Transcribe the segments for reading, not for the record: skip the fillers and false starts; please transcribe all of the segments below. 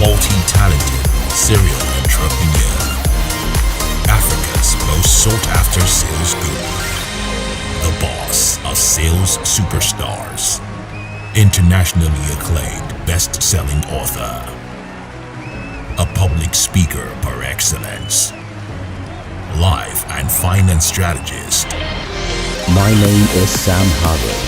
multi-talented serial entrepreneur, Africa's most sought-after sales guru, the boss of sales superstars, internationally acclaimed best-selling author, a public speaker par excellence, life and finance strategist. My name is Sam Harvey.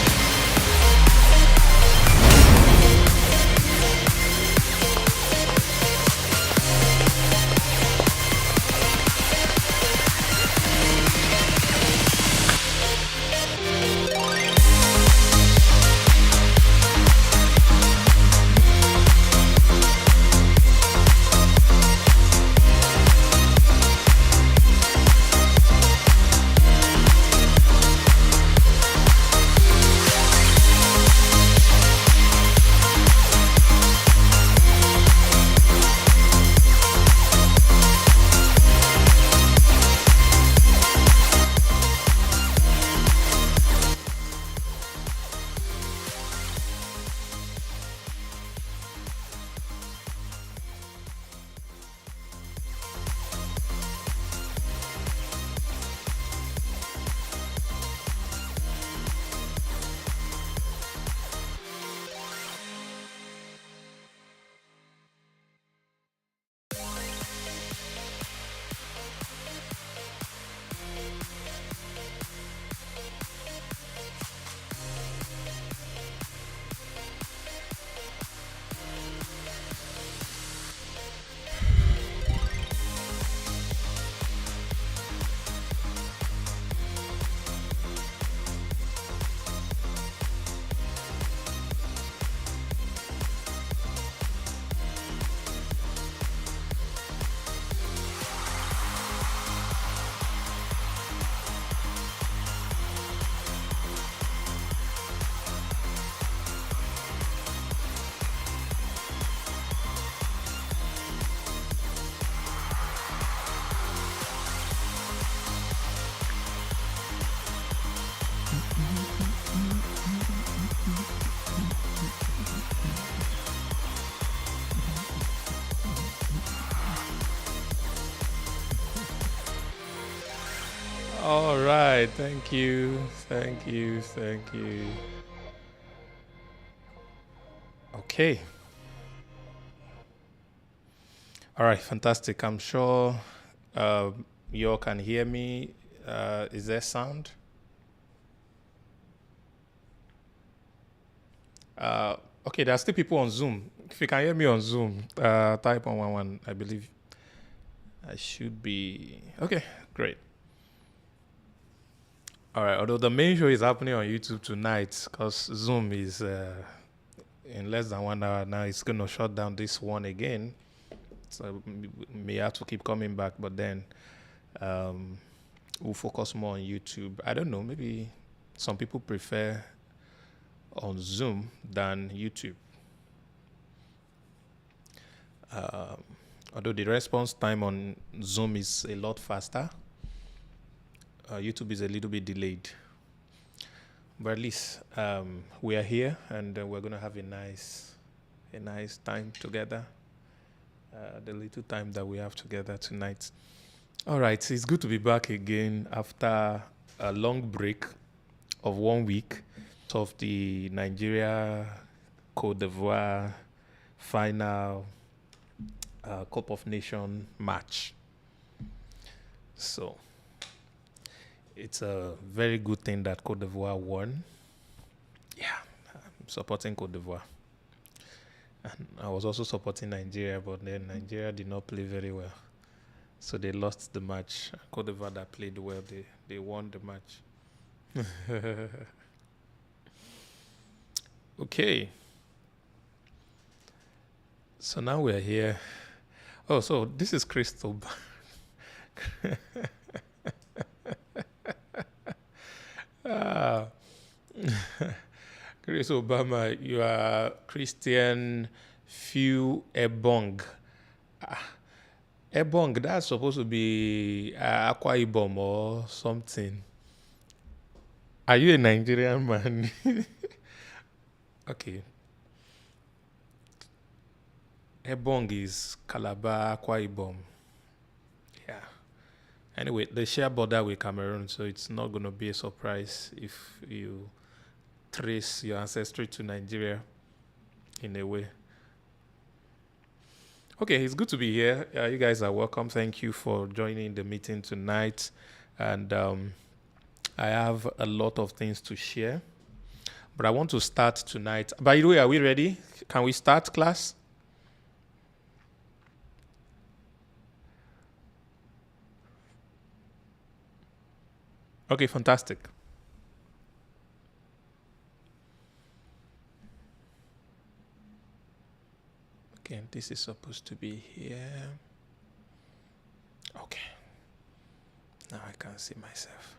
All right, thank you. Okay. All right, fantastic. I'm sure you all can hear me. Is there sound? Okay, there are still people on Zoom. If you can hear me on Zoom, type on 11. I believe I should be. Okay, great. All right, although the main show is happening on YouTube tonight because Zoom is in less than 1 hour now. It's going to shut down this one again. So we may have to keep coming back, but then we'll focus more on YouTube. I don't know, maybe some people prefer on Zoom than YouTube. Although the response time on Zoom is a lot faster, YouTube is a little bit delayed. But at least we are here and we're going to have a nice time together. The little time that we have together tonight. All right, it's good to be back again after a long break of 1 week of the Nigeria Côte d'Ivoire final Cup of Nations match. So it's a very good thing that Côte d'Ivoire won. Yeah, I'm supporting Côte d'Ivoire. And I was also supporting Nigeria, but then Nigeria did not play very well. So they lost the match. Côte d'Ivoire that played well, they won the match. Okay. So now we're here. Oh, so this is Crystal. Chris Obama, you are Christian Few Ebong. Ebong, that's supposed to be Akwa Ibom or something. Are you a Nigerian man? Okay. Ebong is Calabar, Akwa Ibom. Yeah. Anyway, they share border with Cameroon, so it's not going to be a surprise if you trace your ancestry to Nigeria in a way. Okay, it's good to be here. You guys are welcome. Thank you for joining the meeting tonight. And I have a lot of things to share. But I want to start tonight. By the way, are we ready? Can we start, class? Okay, fantastic. Okay, this is supposed to be here. Okay. Now I can see myself.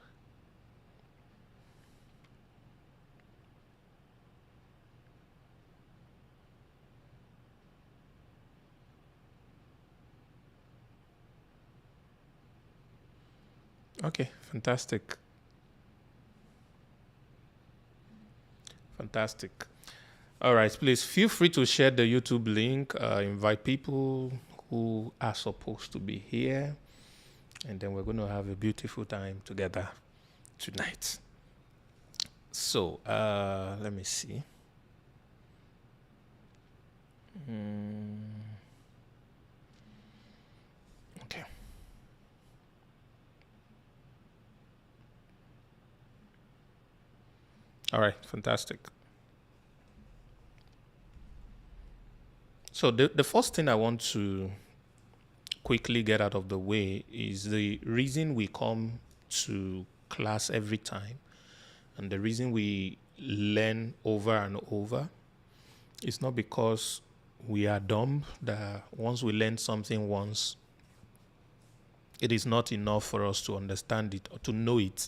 Okay, fantastic. Fantastic. All right, please feel free to share the YouTube link, invite people who are supposed to be here, and then we're going to have a beautiful time together tonight. So, let me see. Okay. All right, fantastic. So the first thing I want to quickly get out of the way is the reason we come to class every time and the reason we learn over and over is not because we are dumb, that once we learn something once, it is not enough for us to understand it or to know it.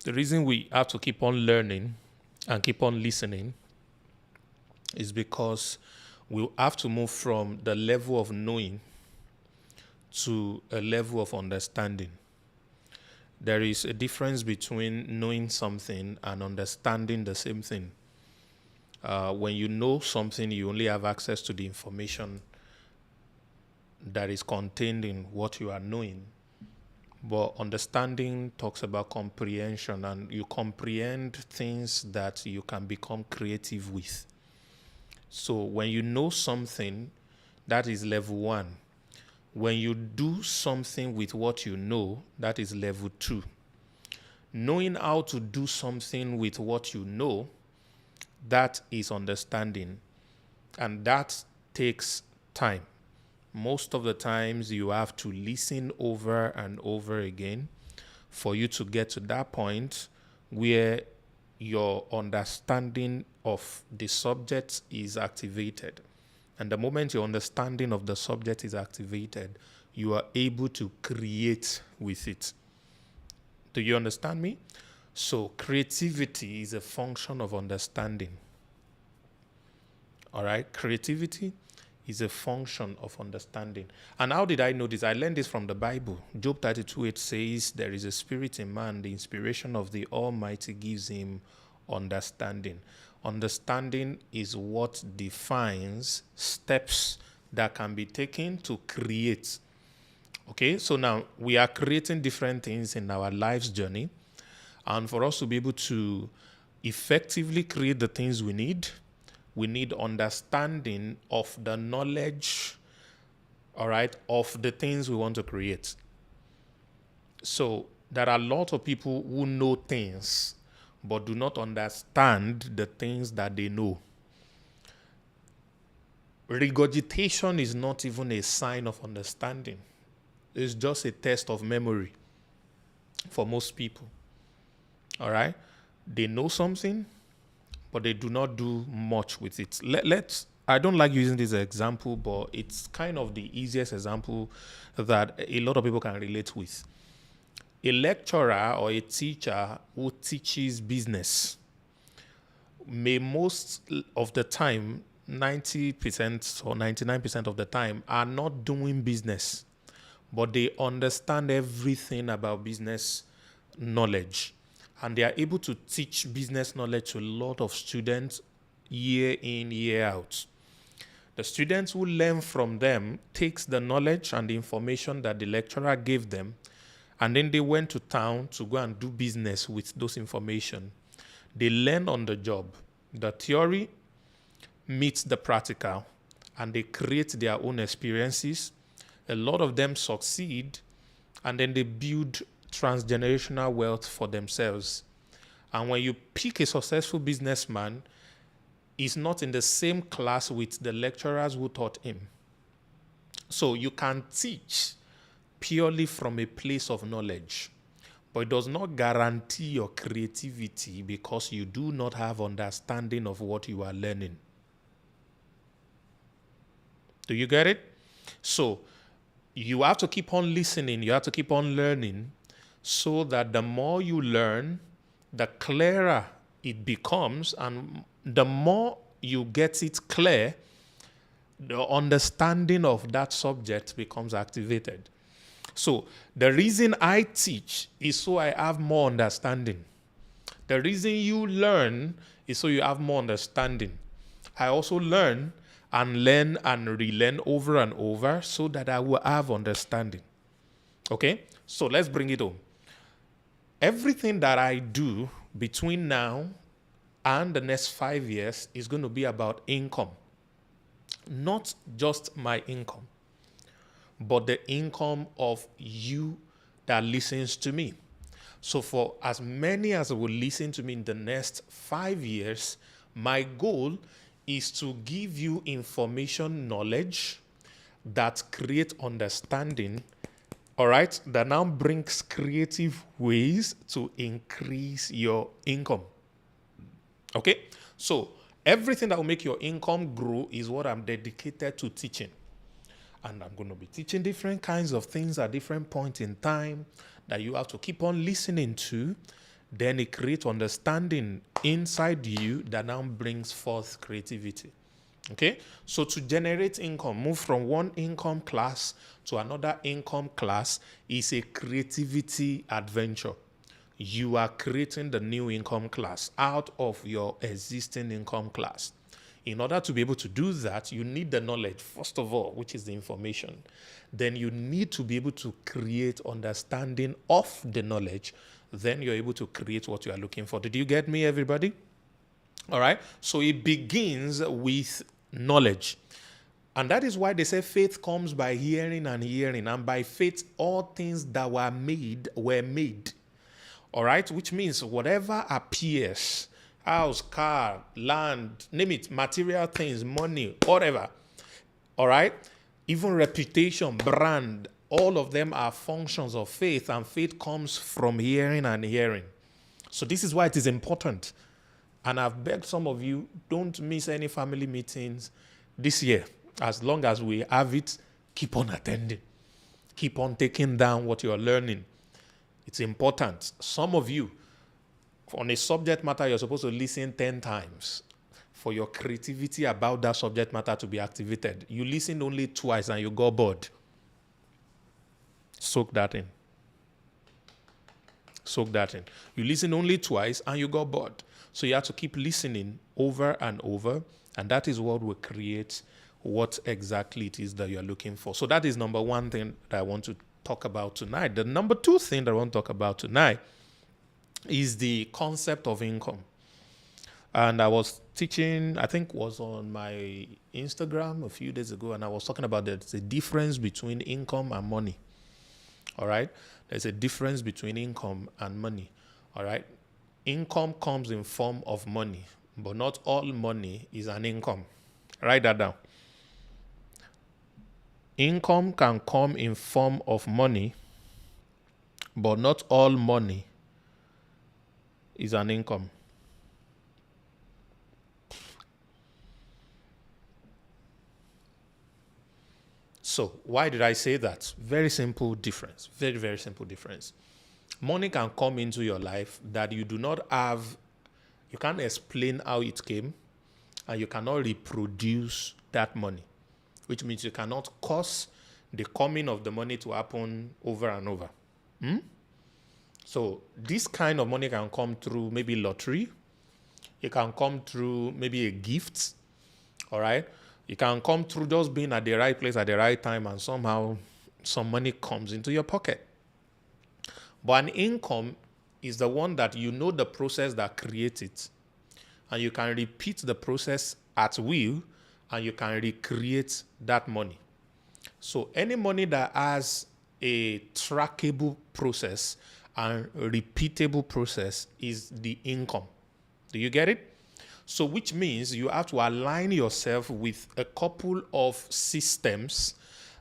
The reason we have to keep on learning and keep on listening is because we have to move from the level of knowing to a level of understanding. There is a difference between knowing something and understanding the same thing. When you know something, you only have access to the information that is contained in what you are knowing. But understanding talks about comprehension, and you comprehend things that you can become creative with. So when you know something, that is level 1. When you do something with what you know, that is level 2. Knowing how to do something with what you know, that is understanding. And that takes time. Most of the times you have to listen over and over again for you to get to that point where your understanding of the subject is activated. And the moment your understanding of the subject is activated, you are able to create with it. Do you understand me? So creativity is a function of understanding. All right? Creativity is a function of understanding. And how did I know this? I learned this from the Bible. Job 32:8 says, there is a spirit in man, the inspiration of the Almighty gives him understanding. Understanding is what defines steps that can be taken to create. Okay, so now we are creating different things in our life's journey. And for us to be able to effectively create the things we need understanding of the knowledge, all right, of the things we want to create. So there are a lot of people who know things but do not understand the things that they know. Regurgitation is not even a sign of understanding. It's just a test of memory for most people. All right? They know something, but they do not do much with it. I don't like using this example, but it's kind of the easiest example that a lot of people can relate with. A lecturer or a teacher who teaches business may most of the time, 90% or 99% of the time, are not doing business, but they understand everything about business knowledge. And they are able to teach business knowledge to a lot of students year in, year out. The students who learn from them takes the knowledge and the information that the lecturer gave them, and then they went to town to go and do business with those information. They learn on the job. The theory meets the practical, and they create their own experiences. A lot of them succeed, and then they build transgenerational wealth for themselves. And when you pick a successful businessman, he's not in the same class with the lecturers who taught him. So you can teach purely from a place of knowledge, but it does not guarantee your creativity because you do not have understanding of what you are learning. Do you get it? So you have to keep on listening, you have to keep on learning, so that the more you learn, the clearer it becomes, and the more you get it clear, the understanding of that subject becomes activated. So the reason I teach is so I have more understanding. The reason you learn is so you have more understanding. I also learn and relearn over and over so that I will have understanding. Okay? So let's bring it home. Everything that I do between now and the next 5 years is going to be about income. Not just my income, but the income of you that listens to me. So for as many as will listen to me in the next 5 years, my goal is to give you information, knowledge that create understanding, all right, that now brings creative ways to increase your income. Okay? So everything that will make your income grow is what I'm dedicated to teaching. And I'm going to be teaching different kinds of things at different points in time that you have to keep on listening to. Then it creates understanding inside you that now brings forth creativity. Okay? So to generate income, move from one income class to another income class is a creativity adventure. You are creating the new income class out of your existing income class. In order to be able to do that, you need the knowledge, first of all, which is the information. Then you need to be able to create understanding of the knowledge. Then you're able to create what you are looking for. Did you get me, everybody? All right. So it begins with knowledge. And that is why they say faith comes by hearing and hearing. And by faith, all things that were made were made. All right. Which means whatever appears, house, car, land, name it, material things, money, whatever. All right. Even reputation, brand, all of them are functions of faith, and faith comes from hearing and hearing. So this is why it is important. And I've begged some of you, don't miss any family meetings this year. As long as we have it, keep on attending. Keep on taking down what you're learning. It's important. Some of you, on a subject matter, you're supposed to listen 10 times for your creativity about that subject matter to be activated. You listened only twice and you got bored. Soak that in. Soak that in. You listened only twice and you got bored. So you have to keep listening over and over, and that is what will create what exactly it is that you're looking for. So that is number one thing that I want to talk about tonight. The number two thing that I want to talk about tonight is the concept of income. And I was teaching, I think was on my Instagram a few days ago, and I was talking about the difference between income and money. All right? There's a difference between income and money. All right? Income comes in form of money, but not all money is an income. Write that down. Income can come in form of money, but not all money is an income. So why did I say that? Very simple difference. Very, very simple difference. Money can come into your life that you do not have, you can't explain how it came, and you cannot reproduce that money, which means you cannot cause the coming of the money to happen over and over. So this kind of money can come through maybe lottery. It can come through maybe a gift, all right? You can come through just being at the right place at the right time, and somehow some money comes into your pocket. But an income is the one that you know the process that creates it, and you can repeat the process at will, and you can recreate that money. So any money that has a trackable process and repeatable process is the income. Do you get it? So which means you have to align yourself with a couple of systems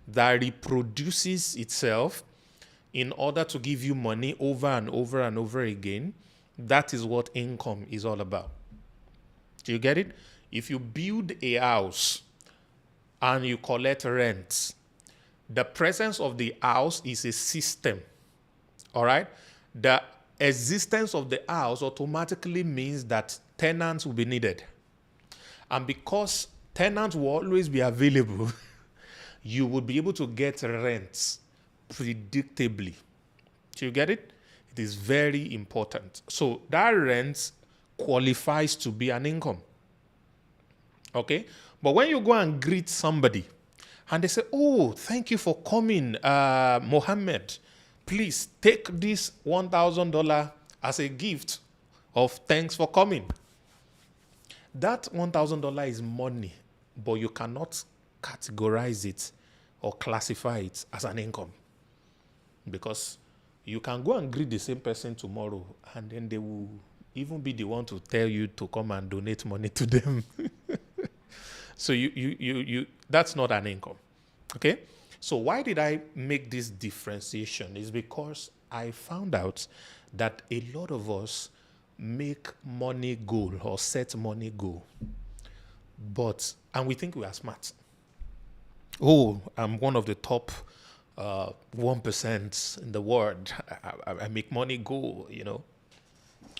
that reproduces itself in order to give you money over and over and over again. That is what income is all about. Do you get it? If you build a house and you collect rent, the presence of the house is a system. All right? The existence of the house automatically means that tenants will be needed. And because tenants will always be available, you would be able to get rents predictably. Do you get it? It is very important. So that rent qualifies to be an income. Okay? But when you go and greet somebody and they say, "Oh, thank you for coming, Mohammed. Please take this $1,000 as a gift of thanks for coming." That $1,000 is money, but you cannot categorize it or classify it as an income. Because you can go and greet the same person tomorrow, and then they will even be the one to tell you to come and donate money to them. So you that's not an income. Okay? So why did I make this differentiation? Is because I found out that a lot of us make money goal or set money goal. And we think we are smart. Oh, I'm one of the top 1% in the world. I make money goal,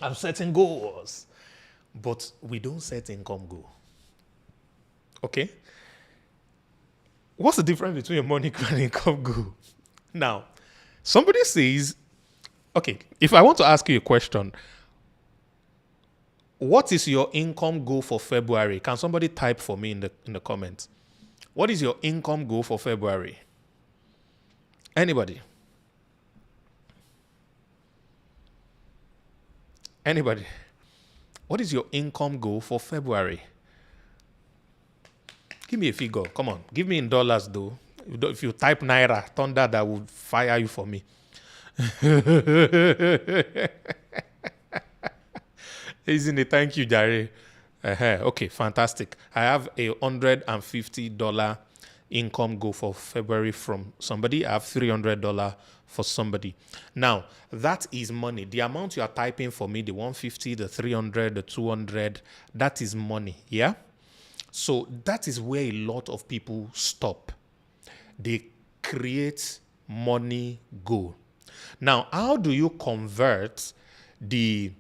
I'm setting goals. But we don't set income goal. Okay? What's the difference between a money goal and income goal? Now, somebody says, okay, if I want to ask you a question, what is your income goal for February? Can somebody type for me in the comments? What is your income goal for February? Anybody? Anybody? What is your income goal for February? Give me a figure. Come on. Give me in dollars, though. If you type Naira, Thunder, that would fire you for me. Isn't it? Thank you, Jare. Okay, fantastic. I have a $150 income goal for February from somebody. I have $300 for somebody. Now, that is money. The amount you are typing for me, the 150, the 300, the 200, that is money. Yeah? So that is where a lot of people stop. They create money goal. Now, how do you convert the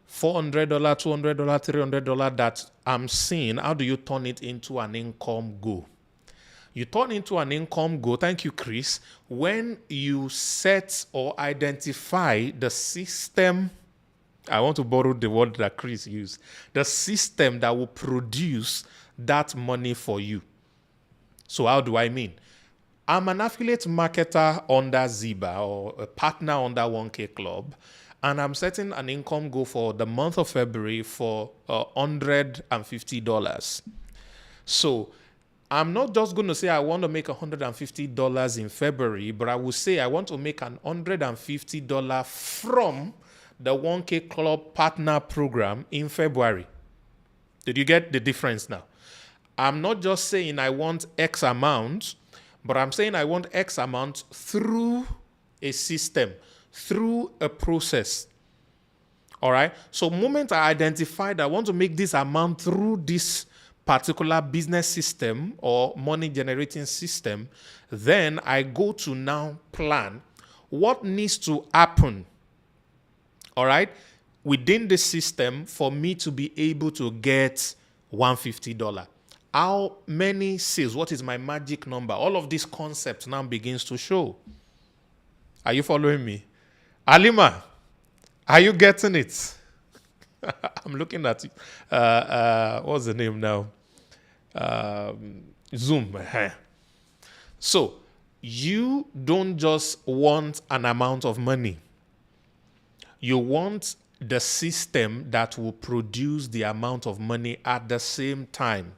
$400, $200, $300 that I'm seeing? How do you turn it into an income goal? You turn into an income goal, thank you, Chris, when you set or identify the system. I want to borrow the word that Chris used. The system that will produce that money for you. So how do I mean? I'm an affiliate marketer under Ziba or a partner under 1K Club, and I'm setting an income goal for the month of February for $150. So I'm not just going to say I want to make $150 in February, but I will say I want to make an $150 from the 1K Club partner program in February. Did you get the difference now? I'm not just saying I want X amount, but I'm saying I want X amount through a system, through a process. All right? So the moment I identified I want to make this amount through this particular business system or money generating system, then I go to now plan what needs to happen, all right, within the system for me to be able to get $150. How many sales? What is my magic number? All of these concepts now begins to show. Are you following me? Alima, are you getting it? I'm looking at it. What's the name now? Zoom. So you don't just want an amount of money. You want the system that will produce the amount of money at the same time.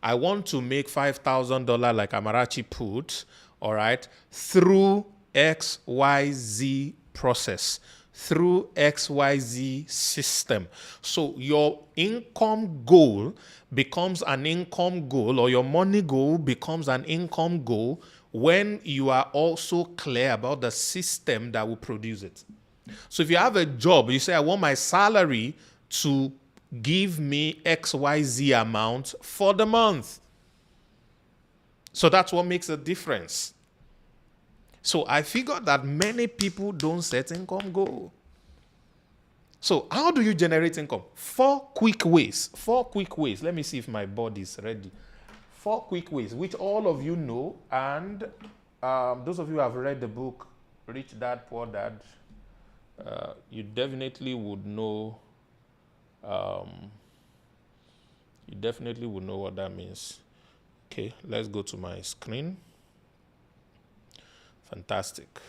I want to make $5,000 like Amarachi put, all right, through XYZ process, through XYZ system. So your income goal becomes an income goal, or your money goal becomes an income goal when you are also clear about the system that will produce it. So if you have a job, you say, I want my salary to give me XYZ amount for the month. So that's what makes a difference. So I figured that many people don't set income goal. So how do you generate income? 4 quick ways. 4 quick ways. Let me see if my board is ready. 4 quick ways, which all of you know. And those of you who have read the book, Rich Dad, Poor Dad, you definitely would know. You definitely would know what that means. Okay, let's go to my screen. Fantastic.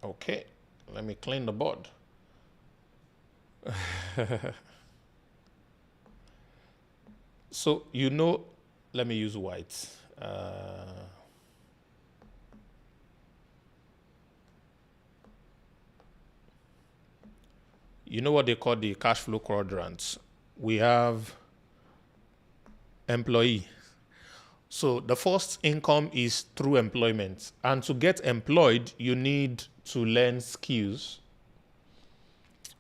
Okay, let me clean the board. So, let me use white. You know what they call the cash flow quadrants? We have employee. So the first income is through employment. And to get employed, you need to learn skills.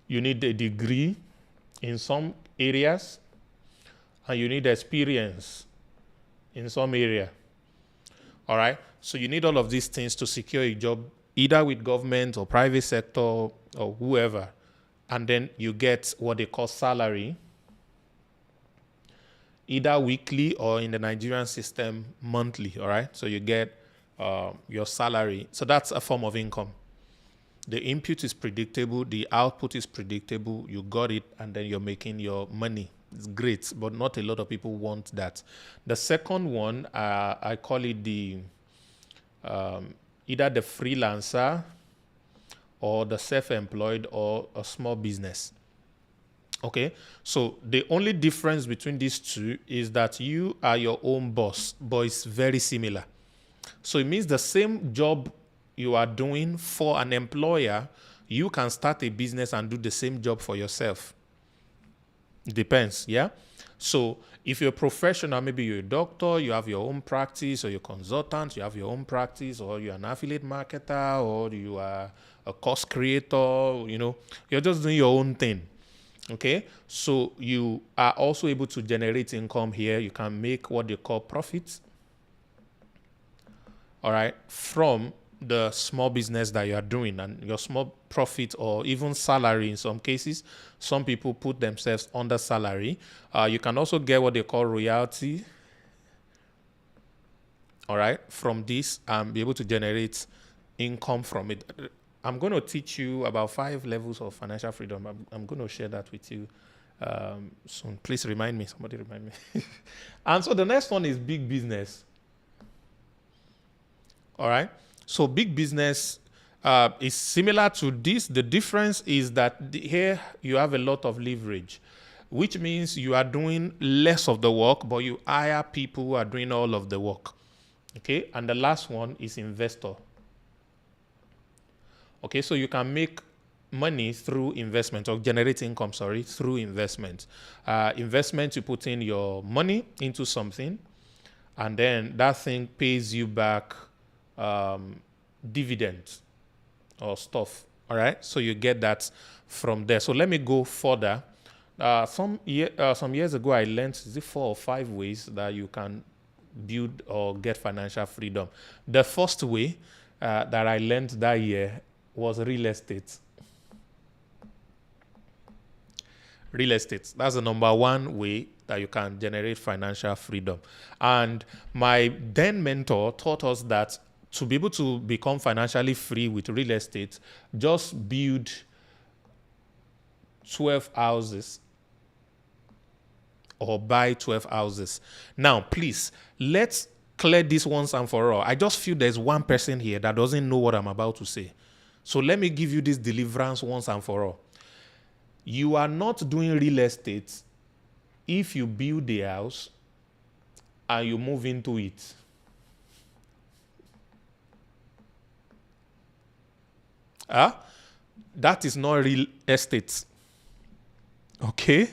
You need a degree in some areas, and you need experience in some area. All right? So you need all of these things to secure a job, either with government or private sector or whoever. And then you get what they call salary, either weekly or in the Nigerian system, monthly, all right? So you get your salary. So that's a form of income. The input is predictable, the output is predictable, you got it, and then you're making your money. It's great, but not a lot of people want that. The second one, I call it the either the freelancer or the self-employed or a small business. Okay, so the only difference between these two is that you are your own boss, but it's very similar. So it means the same job you are doing for an employer, you can start a business and do the same job for yourself. It depends, yeah? So if you're a professional, maybe you're a doctor, you have your own practice, or you're a consultant, you have your own practice, or you're an affiliate marketer, or you are a course creator, you're just doing your own thing. Okay, so you are also able to generate income here. You can make what they call profits, all right, from the small business that you are doing, and your small profit or even salary in some cases. Some people put themselves under salary. You can also get what they call royalty, all right, from this and be able to generate income from it. I'm going to teach you about 5 levels of financial freedom. I'm going to share that with you soon. Please remind me. Somebody remind me. And so the next one is big business. All right. So big business is similar to this. The difference is that here you have a lot of leverage, which means you are doing less of the work, but you hire people who are doing all of the work. Okay. And the last one is investor. Okay, so you can make money through investment, or generate income, through investment. Investment, you put in your money into something, and then that thing pays you back dividends or stuff, all right? So you get that from there. So let me go further. Some years ago, I learned, 4 or 5 ways that you can build or get financial freedom. The first way that I learned that year was real estate. Real estate. That's the number one way that you can generate financial freedom. And my then mentor taught us that to be able to become financially free with real estate, just build 12 houses or buy 12 houses. Now, please, let's clear this once and for all. I just feel there's one person here that doesn't know what I'm about to say. So let me give you this deliverance once and for all. You are not doing real estate if you build a house and you move into it. That is not real estate. Okay?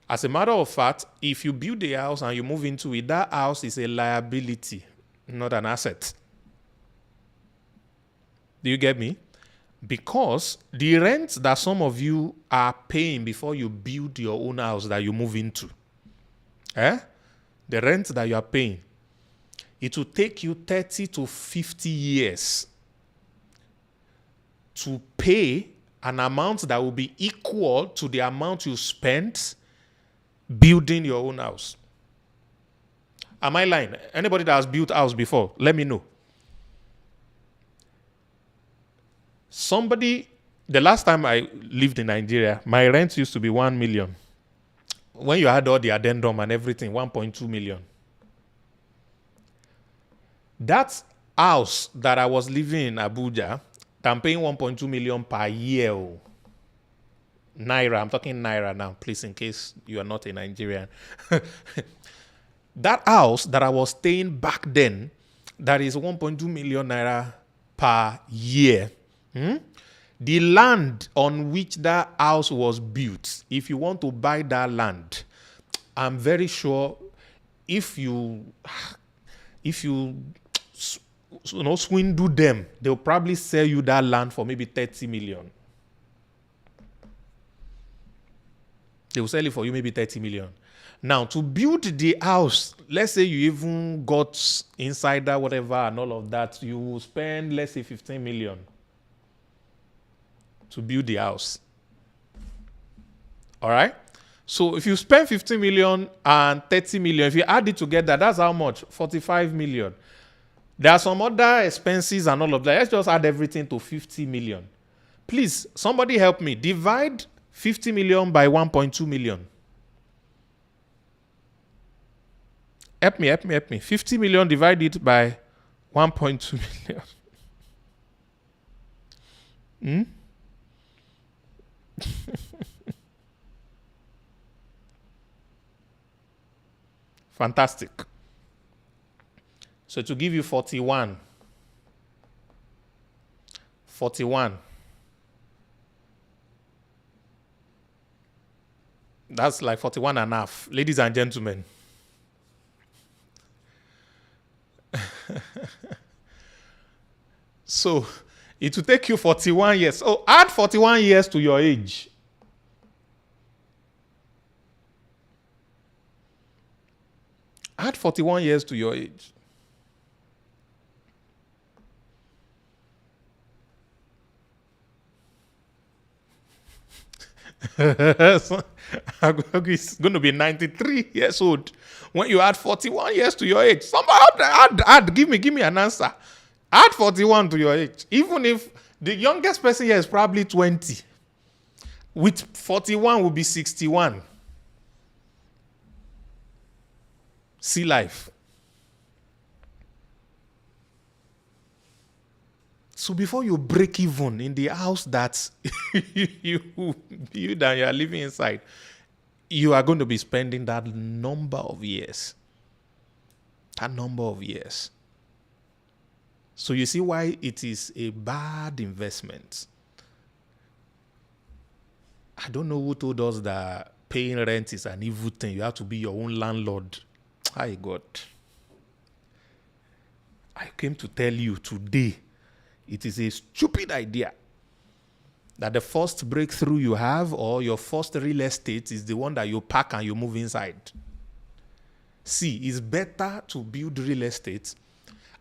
As a matter of fact, if you build a house and you move into it, that house is a liability, not an asset. Do you get me? Because the rent that some of you are paying before you build your own house that you move into, the rent that you are paying, it will take you 30 to 50 years to pay an amount that will be equal to the amount you spent building your own house. Am I lying? Anybody that has built a house before, let me know. The last time I lived in Nigeria, my rent used to be 1 million. When you had all the addendum and everything, 1.2 million. That house that I was living in Abuja, I'm paying 1.2 million per year. Naira, I'm talking Naira now, please, in case you are not a Nigerian. That house that I was staying back then, that is 1.2 million Naira per year. The land on which that house was built, if you want to buy that land, I'm very sure if you swindle them, they'll probably sell you that land for maybe 30 million. They will sell it for you maybe 30 million. Now, to build the house, let's say you even got insider, whatever, and all of that, you will spend, let's say, 15 million to build the house. All right? So if you spend 15 million and 30 million, if you add it together, that's how much? 45 million. There are some other expenses and all of that. Let's just add everything to 50 million. Please, somebody help me. Divide 50 million by 1.2 million. Help me. 50 million divided by 1.2 million. Fantastic. So to give you 41. That's like 41 and a half. Ladies and gentlemen. So it will take you 41 years. Oh, add 41 years to your age. Add 41 years to your age. So, it's going to be 93 years old when you add 41 years to your age. Somebody add. Give me an answer. Add 41 to your age. Even if the youngest person here is probably 20, with 41 will be 61. See life. So before you break even in the house that you and you are living inside, you are going to be spending that number of years. So you see why it is a bad investment. I don't know who told us that paying rent is an evil thing. You have to be your own landlord. Hi, God. I came to tell you today, it is a stupid idea that the first breakthrough you have or your first real estate is the one that you pack and you move inside. See, it's better to build real estate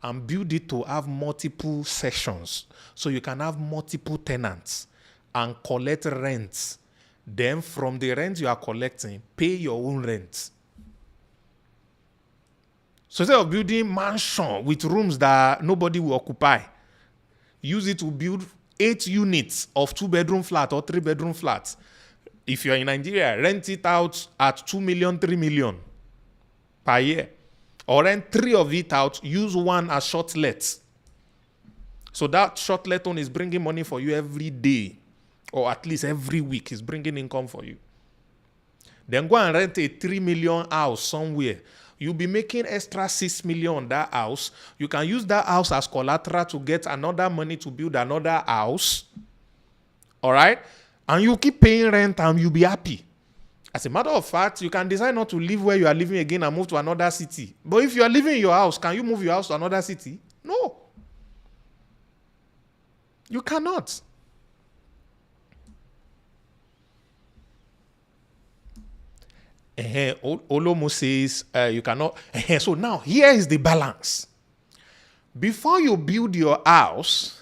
and build it to have multiple sections so you can have multiple tenants and collect rents. Then from the rent you are collecting, pay your own rent. So instead of building mansion with rooms that nobody will occupy, use it to build 8 units of 2-bedroom flat or 3-bedroom flats. if you're in Nigeria, rent it out at 2 million, 3 million per year. Or rent 3 of it out, use 1 as short let. So that short let one is bringing money for you every day, or at least every week is bringing income for you. Then go and rent a 3 million house somewhere. You'll be making extra 6 million on that house. You can use that house as collateral to get another money to build another house. All right? And you keep paying rent and you'll be happy. As a matter of fact, you can decide not to live where you are living again and move to another city. But if you are living in your house, can you move your house to another city? No. You cannot. Olomo says you cannot. So now here is the balance. Before you build your house,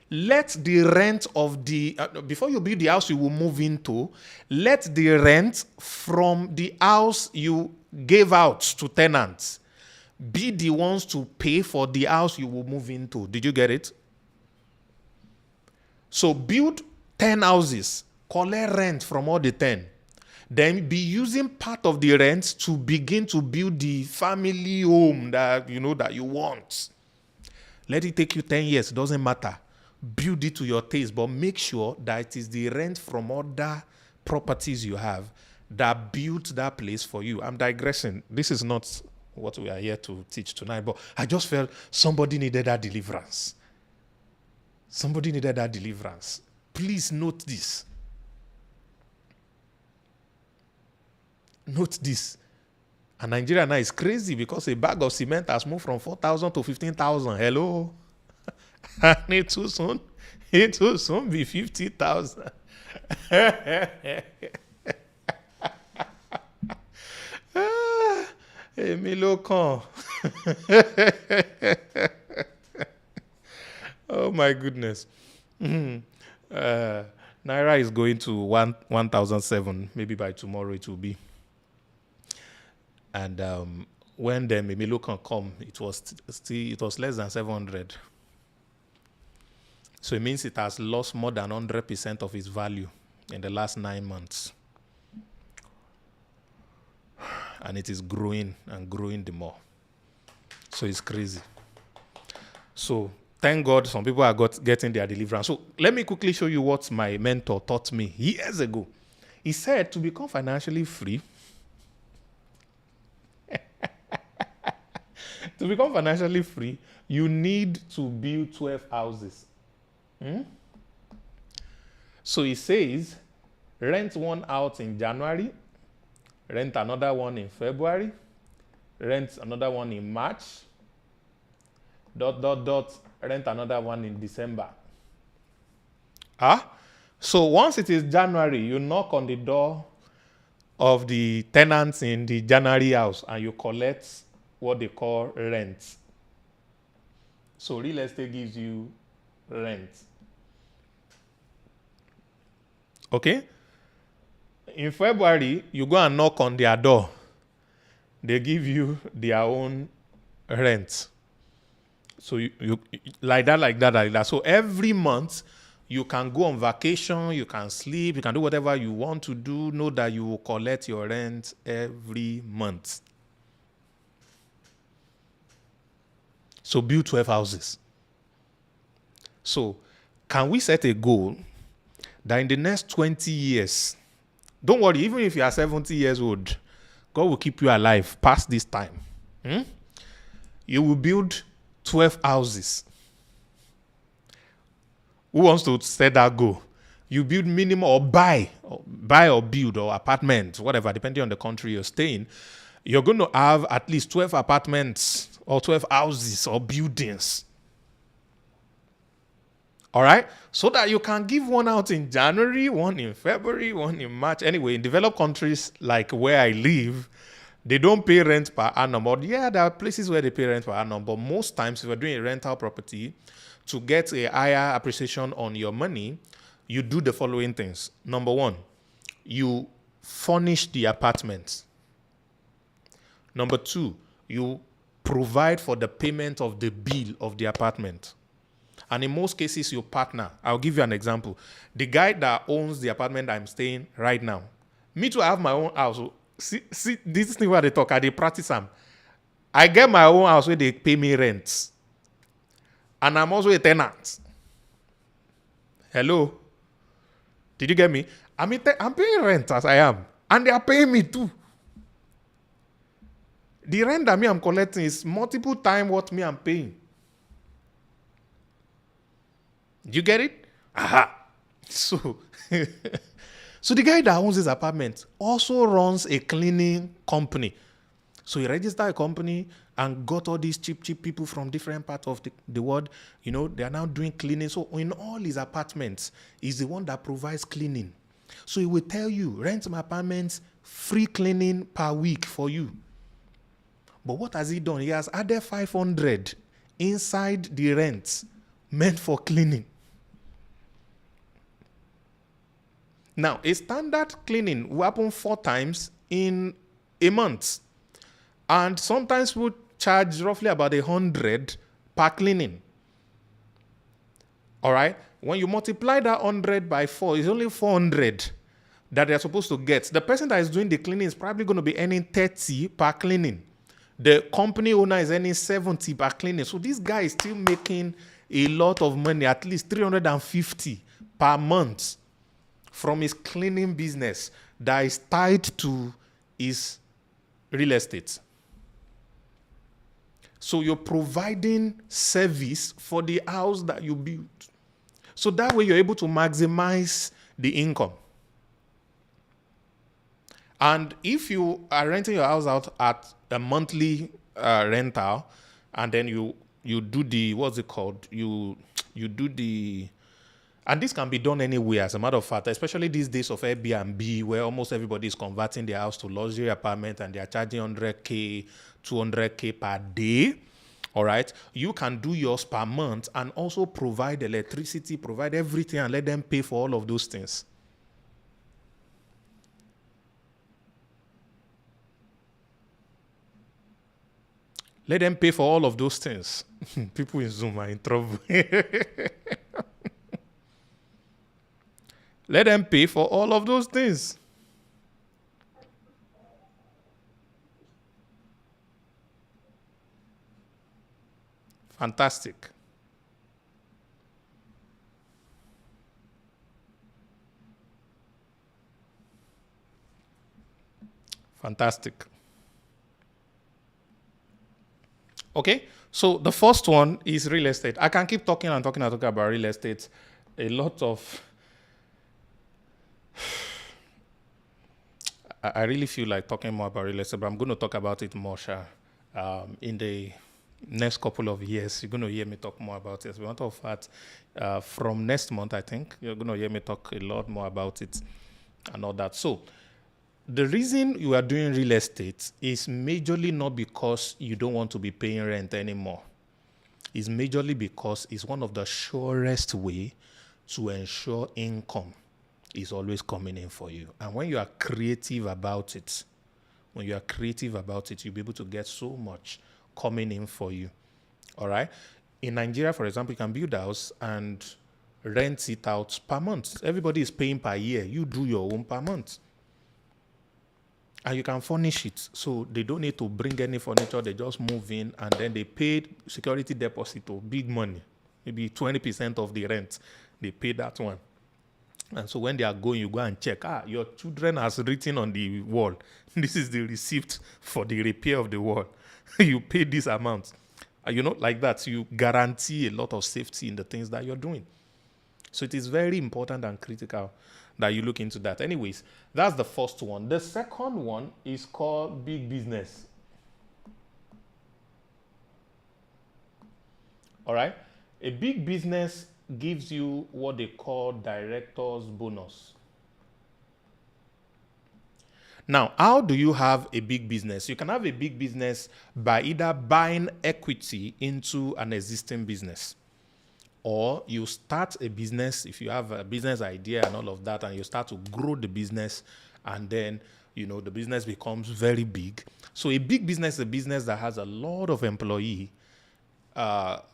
let the rent of the before you build the house you will move into, let the rent from the house you gave out to tenants be the ones to pay for the house you will move into. Did you get it? So build 10 houses, collect rent from all the 10. Then be using part of the rent to begin to build the family home that you want. Let it take you 10 years, doesn't matter. Build it to your taste, but make sure that it is the rent from other properties you have that built that place for you. I'm digressing. This is not what we are here to teach tonight, but I just felt somebody needed that deliverance. Somebody needed that deliverance. Please note this. Note this. And Nigeria now is crazy because a bag of cement has moved from 4,000 to 15,000. Hello? And it will soon be 50,000. Emilio Con. Oh my goodness. Naira is going to 1,007. Maybe by tomorrow it will be. And when the Emilio Con come, it was less than 700. So it means it has lost more than 100% of its value in the last 9 months. And it is growing and growing the more. So it's crazy. So thank God some people are getting their deliverance. So let me quickly show you what my mentor taught me years ago. He said to become financially free, to become financially free, you need to build 12 houses. So he says, rent one out in January, rent another one in February, rent another one in March, ... rent another one in December. So once it is January, you knock on the door of the tenants in the January house and you collect what they call rent. So real estate gives you rent. Okay? In February, you go and knock on their door. They give you their own rent. So you like that. So every month, you can go on vacation, you can sleep, you can do whatever you want to do. Know that you will collect your rent every month. So build 12 houses. So can we set a goal that in the next 20 years, don't worry, even if you are 70 years old, God will keep you alive past this time. You will build 12 houses. Who wants to set that goal? You build minimum or buy or build or apartment, whatever, depending on the country you're staying. You're going to have at least 12 apartments or 12 houses or buildings. All right? So that you can give one out in January, one in February, one in March. Anyway, in developed countries like where I live, they don't pay rent per annum. But yeah, there are places where they pay rent per annum. But most times, if you're doing a rental property, to get a higher appreciation on your money, you do the following things. Number one, you furnish the apartment. Number two, you provide for the payment of the bill of the apartment. And in most cases, you partner. I'll give you an example. The guy that owns the apartment I'm staying right now, me too, I have my own house. See this thing where they talk, they practice them. I get my own house where they pay me rent. And I'm also a tenant. Hello? Did you get me? I'm paying rent as I am. And they are paying me too. The rent that I'm collecting is multiple times what I'm paying. You get it? Aha. So, so the guy that owns this apartment also runs a cleaning company. So he registered a company and got all these cheap people from different parts of the world. You know, they are now doing cleaning. So in all his apartments, he's the one that provides cleaning. So he will tell you, rent my apartments, free cleaning per week for you. But what has he done? He has added 500 inside the rent meant for cleaning. Now, a standard cleaning will happen 4 times in a month. And sometimes we'll charge roughly about 100 per cleaning. All right? When you multiply that 100 by 4, it's only 400 that they're supposed to get. The person that is doing the cleaning is probably going to be earning 30 per cleaning. The company owner is earning 70 per cleaning. So this guy is still making a lot of money, at least 350 per month from his cleaning business that is tied to his real estate. So you're providing service for the house that you built. So that way you're able to maximize the income. And if you are renting your house out at a monthly rental, and then you do the, what's it called? You do the, and this can be done anywhere, as a matter of fact, especially these days of Airbnb, where almost everybody is converting their house to luxury apartment and they are charging 100K, 200K per day. All right. You can do yours per month and also provide electricity, provide everything, and let them pay for all of those things. Let them pay for all of those things. People in Zoom are in trouble. Let them pay for all of those things. Fantastic. Fantastic. Okay, so the first one is real estate. I can keep talking and talking about real estate. A lot of... I really feel like talking more about real estate, but I'm going to talk about it more, in the next couple of years. You're going to hear me talk more about it. As a matter of fact, from next month, I think, you're going to hear me talk a lot more about it and all that. So the reason you are doing real estate is majorly not because you don't want to be paying rent anymore. It's majorly because it's one of the surest way to ensure income is always coming in for you. And when you are creative about it, you'll be able to get so much coming in for you. All right? In Nigeria, for example, you can build a house and rent it out per month. Everybody is paying per year. You do your own per month. And you can furnish it. So they don't need to bring any furniture. They just move in and then they paid security deposit of big money. Maybe 20% of the rent. They pay that one. And so when they are going, you go and check. Your children has written on the wall. This is the receipt for the repair of the wall. You pay this amount. Like that. You guarantee a lot of safety in the things that you're doing. So it is very important and critical that you look into that. Anyways, that's the first one. The second one is called big business. All right? A big business gives you what they call director's bonus. Now, how do you have a big business? You can have a big business by either buying equity into an existing business, or you start a business if you have a business idea and all of that, and you start to grow the business, and then the business becomes very big. So a big business is a business that has a lot of employees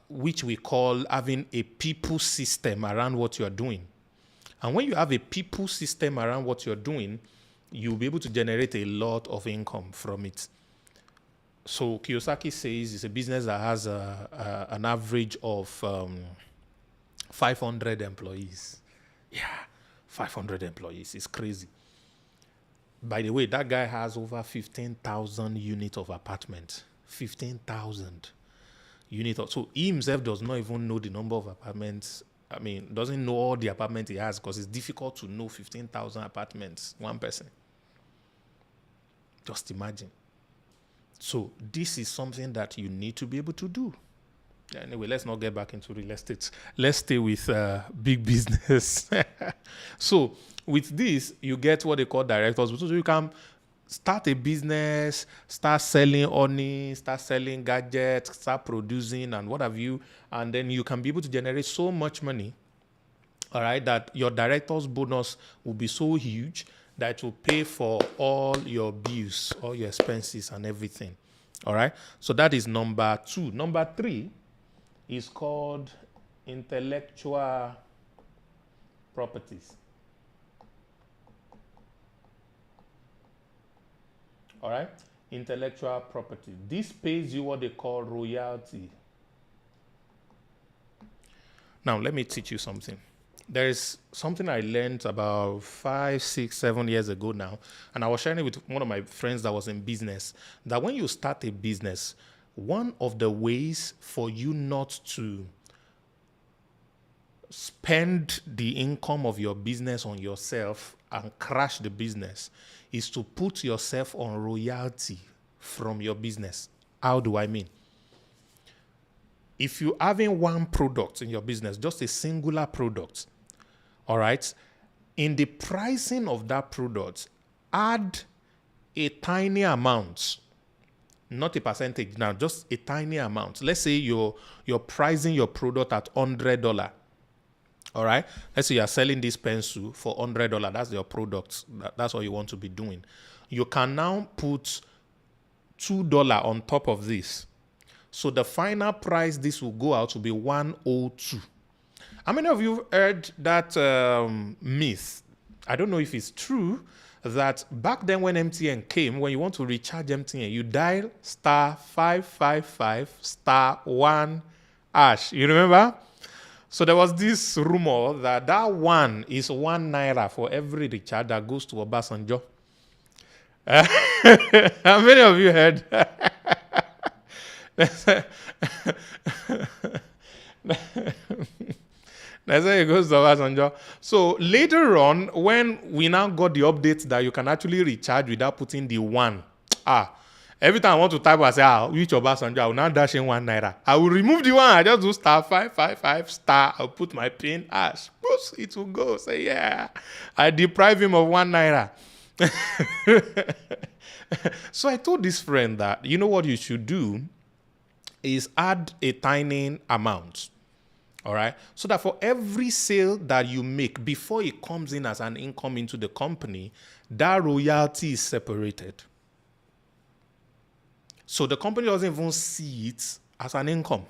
which we call having a people system around what you're doing. And when you have a people system around what you're doing, you'll be able to generate a lot of income from it. So Kiyosaki says it's a business that has an average of 500 employees. Yeah, 500 employees. It's crazy. By the way, that guy has over 15,000 units of apartment. 15,000 units. So he himself does not even know the number of apartments. I mean, doesn't know all the apartments he has because it's difficult to know 15,000 apartments, one person. Just imagine. So this is something that you need to be able to do. Anyway, let's not get back into real estate. Let's stay with big business. So with this, you get what they call directors. So you can start a business, start selling honey, start selling gadgets, start producing and what have you. And then you can be able to generate so much money, all right, that your director's bonus will be so huge that it will pay for all your bills, all your expenses and everything. All right. So that is number 2. Number 3 is called intellectual properties. All right. Intellectual property. This pays you what they call royalty. Now, let me teach you something. There is something I learned about 5, 6, 7 years ago now, and I was sharing it with one of my friends that was in business, that when you start a business, one of the ways for you not to spend the income of your business on yourself and crash the business is to put yourself on royalty from your business. How do I mean? If you're having one product in your business, just a singular product, all right, in the pricing of that product, add a tiny amount, not a percentage now, just a tiny amount. Let's say you're pricing your product at $100. All right. Let's say you're selling this pencil for $100. That's your product. That's what you want to be doing. You can now put $2 on top of this. So the final price this will go out to be $102. How many of you heard that myth? I don't know if it's true that back then when MTN came, when you want to recharge MTN, you dial *555*1#. You remember? So there was this rumor that 1 is 1 naira for every recharge that goes to Obasanjo. How many of you heard? That's how it goes to Obasanjo. So later on, when we now got the update that you can actually recharge without putting the 1, every time I want to type, I say, which Obasanjo, I will now dash in 1 naira. I will remove the 1, I just do *555*, I'll put my pin, boost, it will go. Say, yeah, I deprive him of 1 naira. So I told this friend that, you know what you should do is add a tiny amount. All right. So that for every sale that you make before it comes in as an income into the company, that royalty is separated. So the company doesn't even see it as an income.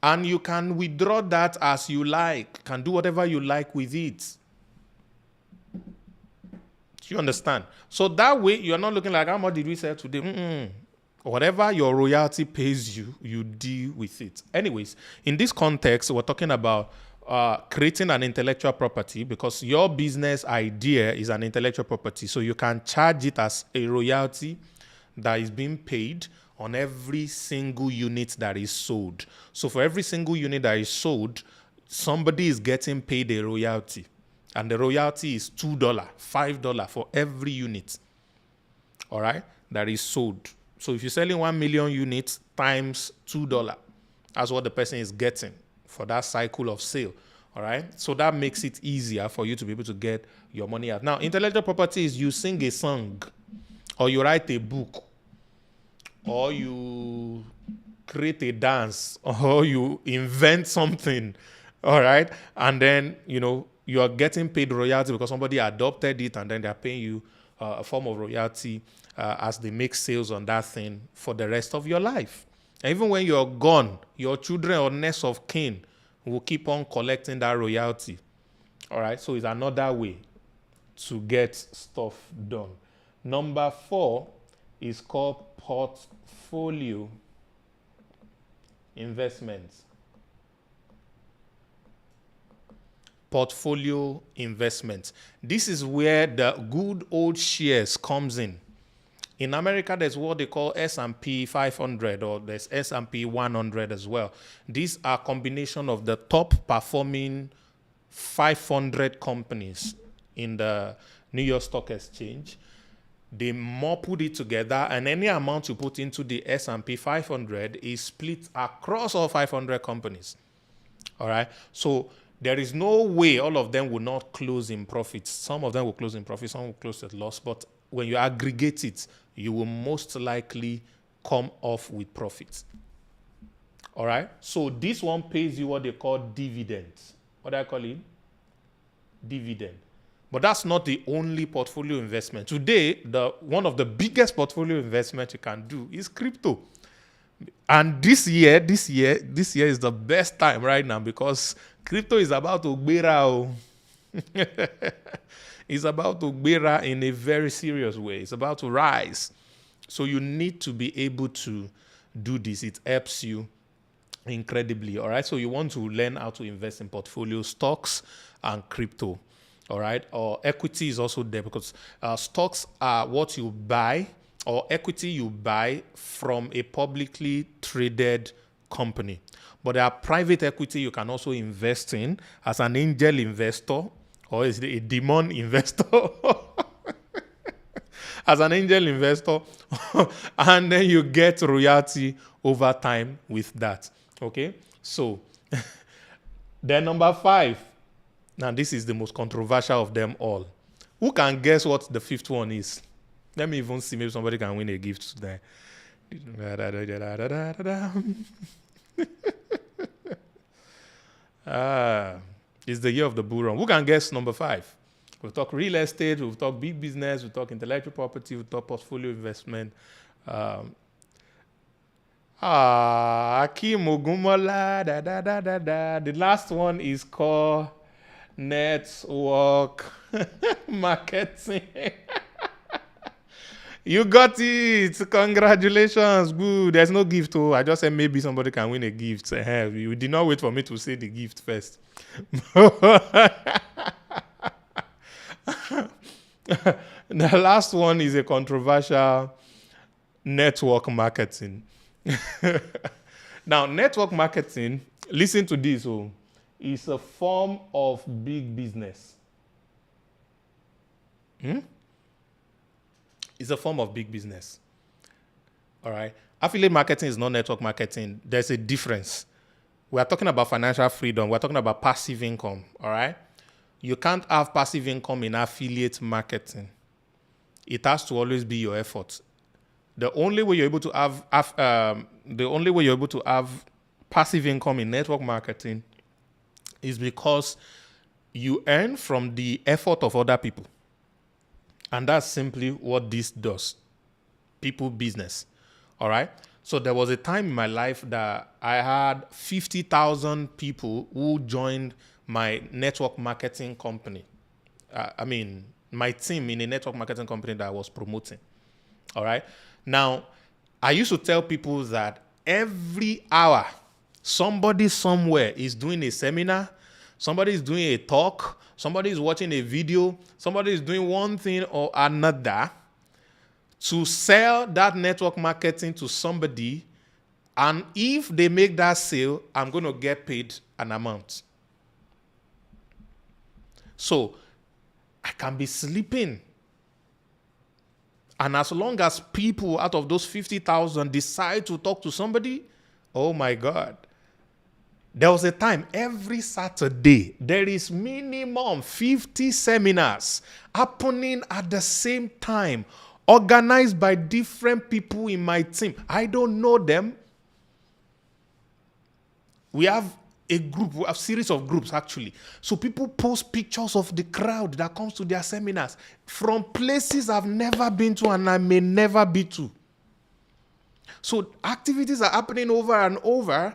And you can withdraw that as you like, can do whatever you like with it. Do you understand? So that way, you're not looking like, how much did we sell today? Whatever your royalty pays you, you deal with it. Anyways, in this context, we're talking about creating an intellectual property because your business idea is an intellectual property. So you can charge it as a royalty that is being paid on every single unit that is sold. So for every single unit that is sold, somebody is getting paid a royalty. And the royalty is $2, $5 for every unit, all right, that is sold. So if you're selling 1 million units times $2, that's what the person is getting for that cycle of sale, all right? So that makes it easier for you to be able to get your money out. Now, intellectual property is you sing a song, or you write a book, or you create a dance, or you invent something, all right? And then, you are getting paid royalty because somebody adopted it and then they're paying you a form of royalty as they make sales on that thing for the rest of your life. And even when you're gone, your children or next of kin will keep on collecting that royalty. All right, so it's another way to get stuff done. Number 4 is called portfolio investments. Portfolio investments. This is where the good old shares comes in. In America, there's what they call S&P 500, or there's S&P 100 as well. These are a combination of the top performing 500 companies in the New York Stock Exchange. They more put it together, and any amount you put into the S&P 500 is split across all 500 companies. All right? So there is no way all of them will not close in profits. Some of them will close in profit, some will close at loss. But when you aggregate it, you will most likely come off with profits. All right? So this one pays you what they call dividends. What do I call it? Dividend. But that's not the only portfolio investment. Today, one of the biggest portfolio investments you can do is crypto. And this year is the best time right now, because crypto is about to gbera. It's about to gbera in a very serious way. It's about to rise. So you need to be able to do this. It helps you incredibly. All right. So you want to learn how to invest in portfolio stocks and crypto. All right. Or equity is also there, because stocks are what you buy, or equity you buy from a publicly traded company. But there are private equity you can also invest in as an angel investor, or is it a demon investor? As an angel investor, and then you get royalty over time with that. Okay? So, then number 5. Now, this is the most controversial of them all. Who can guess what the 5th one is? Let me even see. Maybe somebody can win a gift today. It's the year of the bull run. Who can guess number 5? We'll talk real estate, we'll talk big business, we'll talk intellectual property, we'll talk portfolio investment. Akim Ogumola, The last one is called network marketing. You got it. Congratulations. Good. There's no gift. Oh, I just said maybe somebody can win a gift. You did not wait for me to say the gift first. The last one is a controversial network marketing. Now, network marketing, listen to this, is a form of big business. It's a form of big business. All right. Affiliate marketing is not network marketing. There's a difference. We are talking about financial freedom. We're talking about passive income. All right. You can't have passive income in affiliate marketing. It has to always be your effort. The only way you're able to have passive income in network marketing is because you earn from the effort of other people. And that's simply what this does. People business. All right? So there was a time in my life that I had 50,000 people who joined my network marketing company. My team in a network marketing company that I was promoting. All right? Now, I used to tell people that every hour, somebody somewhere is doing a seminar, somebody is doing a talk, somebody is watching a video, somebody is doing one thing or another to sell that network marketing to somebody. And if they make that sale, I'm going to get paid an amount. So I can be sleeping. And as long as people out of those 50,000 decide to talk to somebody, oh my God. There was a time every Saturday, there is minimum 50 seminars happening at the same time, organized by different people in my team. I don't know them. We have a group, a series of groups actually. So people post pictures of the crowd that comes to their seminars from places I've never been to and I may never be to. So activities are happening over and over,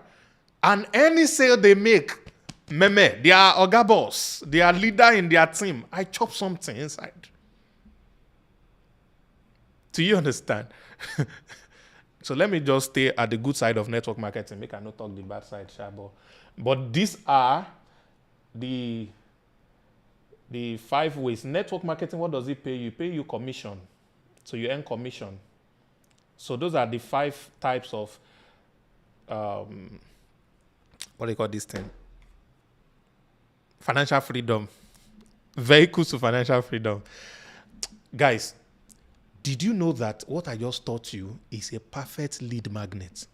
and any sale they make, meme, they are Oga boss, they are leader in their team. I chop something inside. Do you understand? So let me just stay at the good side of network marketing. Make I not talk the bad side, Shabo. But these are the 5 ways. Network marketing, what does it pay you? It pay you commission. So you earn commission. So those are the 5 types of, what do you call this thing? Financial freedom. Vehicles to financial freedom. Guys, did you know that what I just taught you is a perfect lead magnet?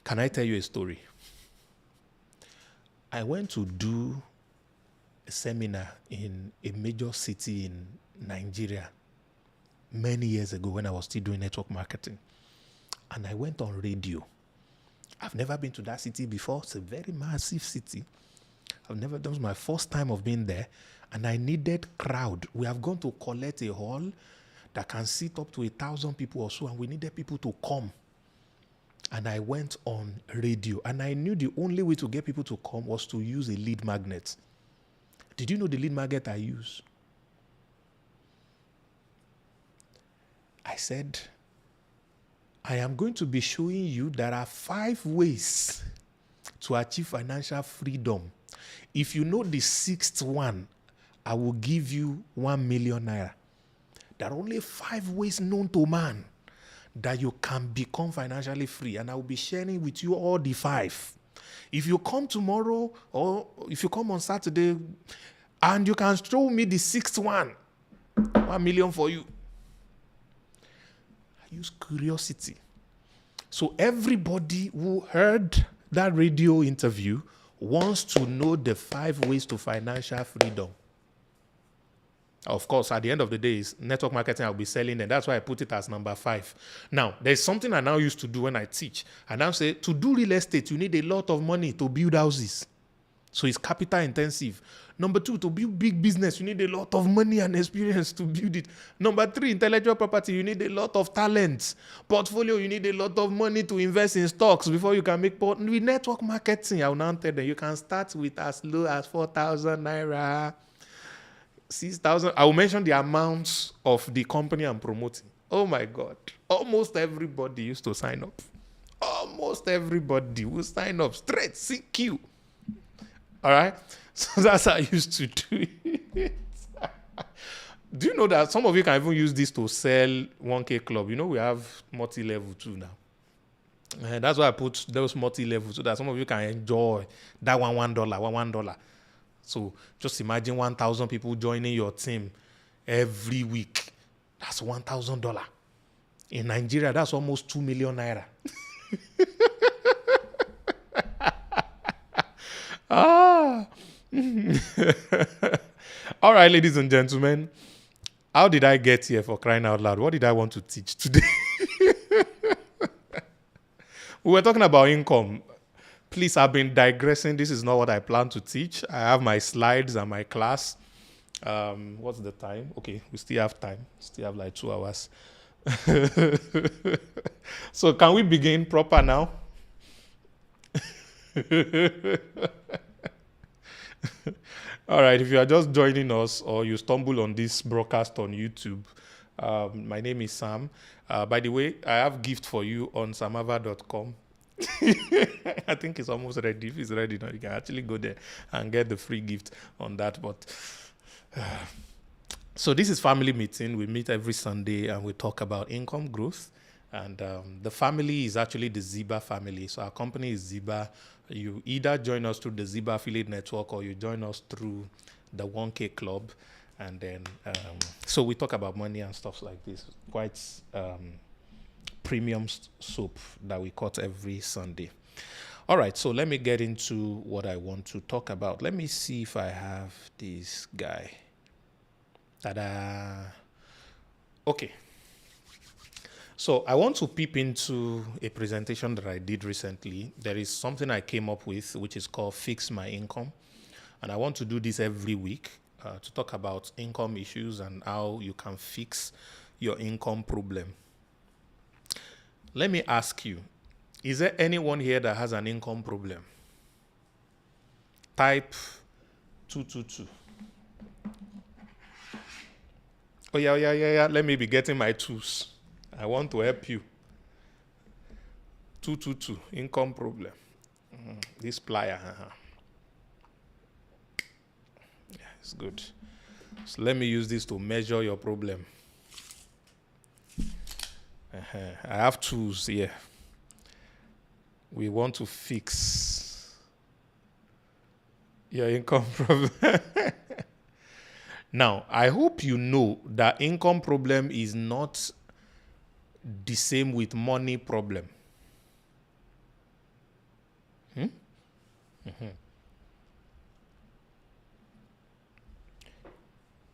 Can I tell you a story? I went to do a seminar in a major city in Nigeria many years ago when I was still doing network marketing. And I went on radio. I've never been to that city before. It's a very massive city. That was my first time of being there. And I needed crowd. We have gone to collect a hall that can seat up to 1,000 people or so, and we needed people to come. And I went on radio. And I knew the only way to get people to come was to use a lead magnet. Did you know the lead magnet I use? I said, I am going to be showing you there are 5 ways to achieve financial freedom. If you know the 6th one, I will give you 1 million naira. There are only 5 ways known to man that you can become financially free, and I will be sharing with you all the 5. If you come tomorrow or if you come on Saturday and you can show me the 6th one, 1 million for you. I use curiosity. So everybody who heard that radio interview wants to know the 5 ways to financial freedom. Of course, at the end of the day, is network marketing I'll be selling, and that's why I put it as number 5. Now, there's something I now used to do when I teach. I now say, to do real estate, you need a lot of money to build houses. So it's capital intensive. Number 2, to build big business, you need a lot of money and experience to build it. Number 3, intellectual property, you need a lot of talent. Portfolio, you need a lot of money to invest in stocks before you can make with network marketing. I will now tell them you can start with as low as 4,000 naira. 6,000. I will mention the amounts of the company I'm promoting. Oh my God. Almost everybody used to sign up. Almost everybody will sign up straight, CQ. All right? So that's how I used to do it. Do you know that some of you can even use this to sell 1K club? You know, we have multi-level too now. And that's why I put those multi-level so that some of you can enjoy that $1. So just imagine 1,000 people joining your team every week. That's $1,000. In Nigeria, that's almost 2 million naira. All right, ladies and gentlemen. How did I get here, for crying out loud? What did I want to teach today? We were talking about income. Please, I've been digressing. This is not what I plan to teach. I have my slides and my class. What's the time? Okay, we still have time. Still have like 2 hours. So can we begin proper now? All right, if you are just joining us or you stumble on this broadcast on YouTube, my name is Sam. By the way, I have gift for you on samava.com. I think it's almost ready. If it's ready now, you can actually go there and get the free gift on that. But so this is family meeting. We meet every Sunday and we talk about income growth. And the family is actually the Ziba family. So our company is Ziba. You either join us through the Ziba affiliate network or you join us through the 1K club. And then, so we talk about money and stuff like this. Quite premium soap that we cut every Sunday. All right, so let me get into what I want to talk about. Let me see if I have this guy. Ta-da. Okay. So I want to peep into a presentation that I did recently. There is something I came up with which is called Fix My Income. And I want to do this every week to talk about income issues and how you can fix your income problem. Let me ask you, is there anyone here that has an income problem? Type 222. Oh, yeah. Let me be getting my tools. I want to help you. 222, income problem. This plier. Yeah, it's good. So let me use this to measure your problem. I have tools here. We want to fix your income problem. Now, I hope you know that income problem is not the same with money problem.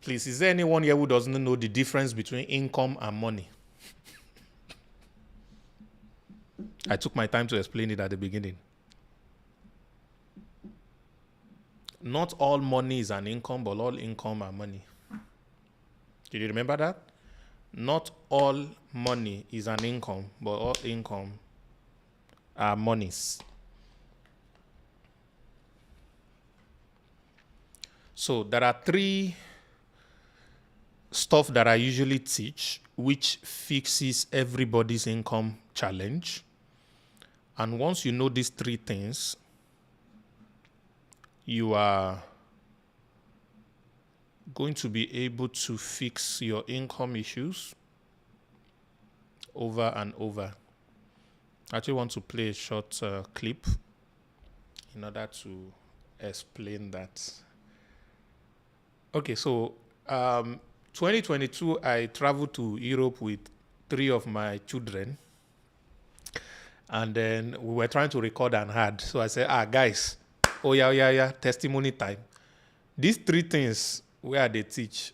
Please, is there anyone here who doesn't know the difference between income and money? I took my time to explain it at the beginning. Not all money is an income, but all income are money. Did you remember that? Not all money is an income, but all income are monies. So there are three stuff that I usually teach which fixes everybody's income challenge. And once you know these three things, you are going to be able to fix your income issues over and over. I actually want to play a short clip in order to explain that. Okay, so 2022, I traveled to Europe with 3 of my children. And then we were trying to record an ad. So I said, guys, oh yeah, testimony time. These 3 things where they teach,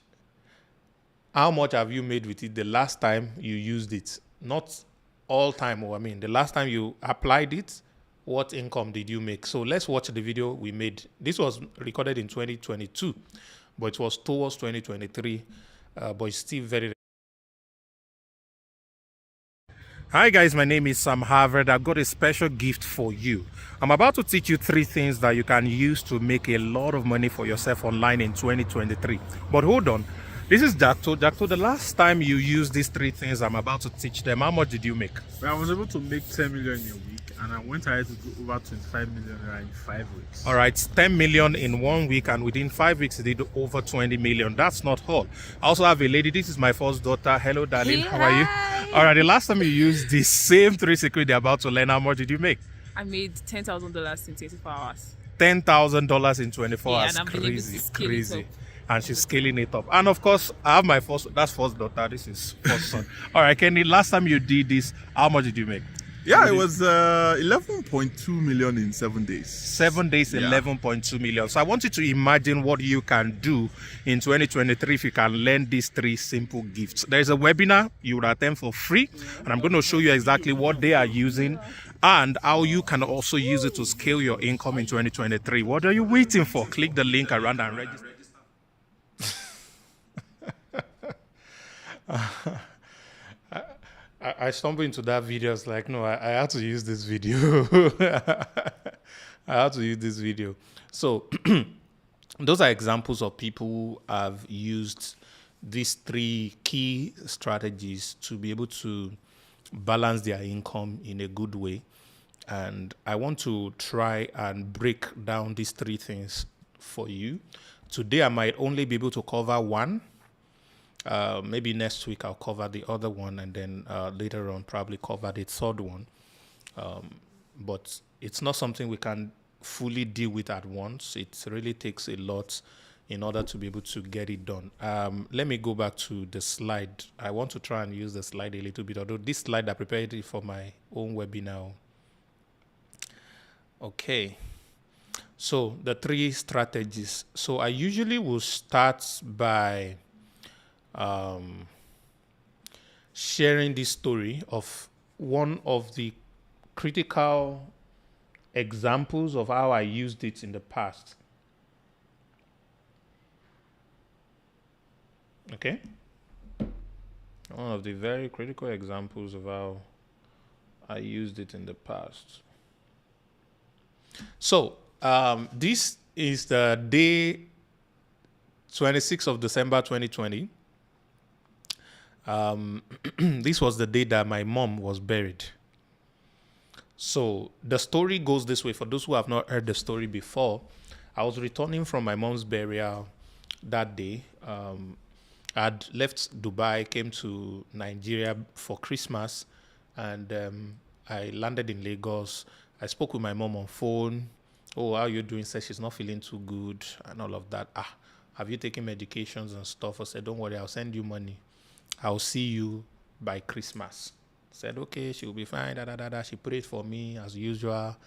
how much have you made with it the last time you used it? Not all time, the last time you applied it, what income did you make? So let's watch the video we made. This was recorded in 2022, but it was towards 2023, but it's still very. Hi guys, my name is Sam Harvard. I've got a special gift for you. I'm about to teach you 3 things that you can use to make a lot of money for yourself online in 2023. But hold on, this is Jacto. Jacto, the last time you used these 3 things I'm about to teach them, how much did you make? Well, I was able to make 10 million in a week, and I went ahead to do over 25 million in 5 weeks. All right, 10 million in 1 week, and within 5 weeks, they did over 20 million. That's not all. I also have a lady. This is my first daughter. Hello, darling. How are you? All right, the last time you used the same 3 secrets they're about to learn, how much did you make? I made $10,000 in 24 hours. $10,000 in 24 hours. And I'm crazy. And she's scaling it up. And of course, I have my first daughter. This is first son. All right, Kenny, last time you did this, how much did you make? Yeah, it was 11.2 million in 7 days. 7 days, yeah. 11.2 million. So I want you to imagine what you can do in 2023 if you can learn these 3 simple gifts. There's a webinar you will attend for free, and I'm going to show you exactly what they are using and how you can also use it to scale your income in 2023. What are you waiting for? Click the link around and register. I stumbled into that video. I was like, no, I had to use this video. I had to use this video. So those are examples of people who have used these 3 key strategies to be able to balance their income in a good way. And I want to try and break down these 3 things for you. Today, I might only be able to cover 1. Maybe next week I'll cover the other one, and then later on probably cover the 3rd one. But it's not something we can fully deal with at once. It really takes a lot in order to be able to get it done. Let me go back to the slide. I want to try and use the slide a little bit, although this slide I prepared it for my own webinar. Okay. So the 3 strategies. So I usually will start by sharing this story of one of the critical examples of how I used it in the past. Okay? One of the very critical examples of how I used it in the past. So, this is the day 26th of December 2020. This was the day that my mom was buried. So the story goes this way. For those who have not heard the story before, I was returning from my mom's burial that day. I'd left Dubai, came to Nigeria for Christmas, and I landed in Lagos. I spoke with my mom on phone. Oh, how are you doing? Said she's not feeling too good and all of that. Have you taken medications and stuff? I said, don't worry, I'll send you money. I'll see you by Christmas. Said, okay, she'll be fine. She prayed for me as usual.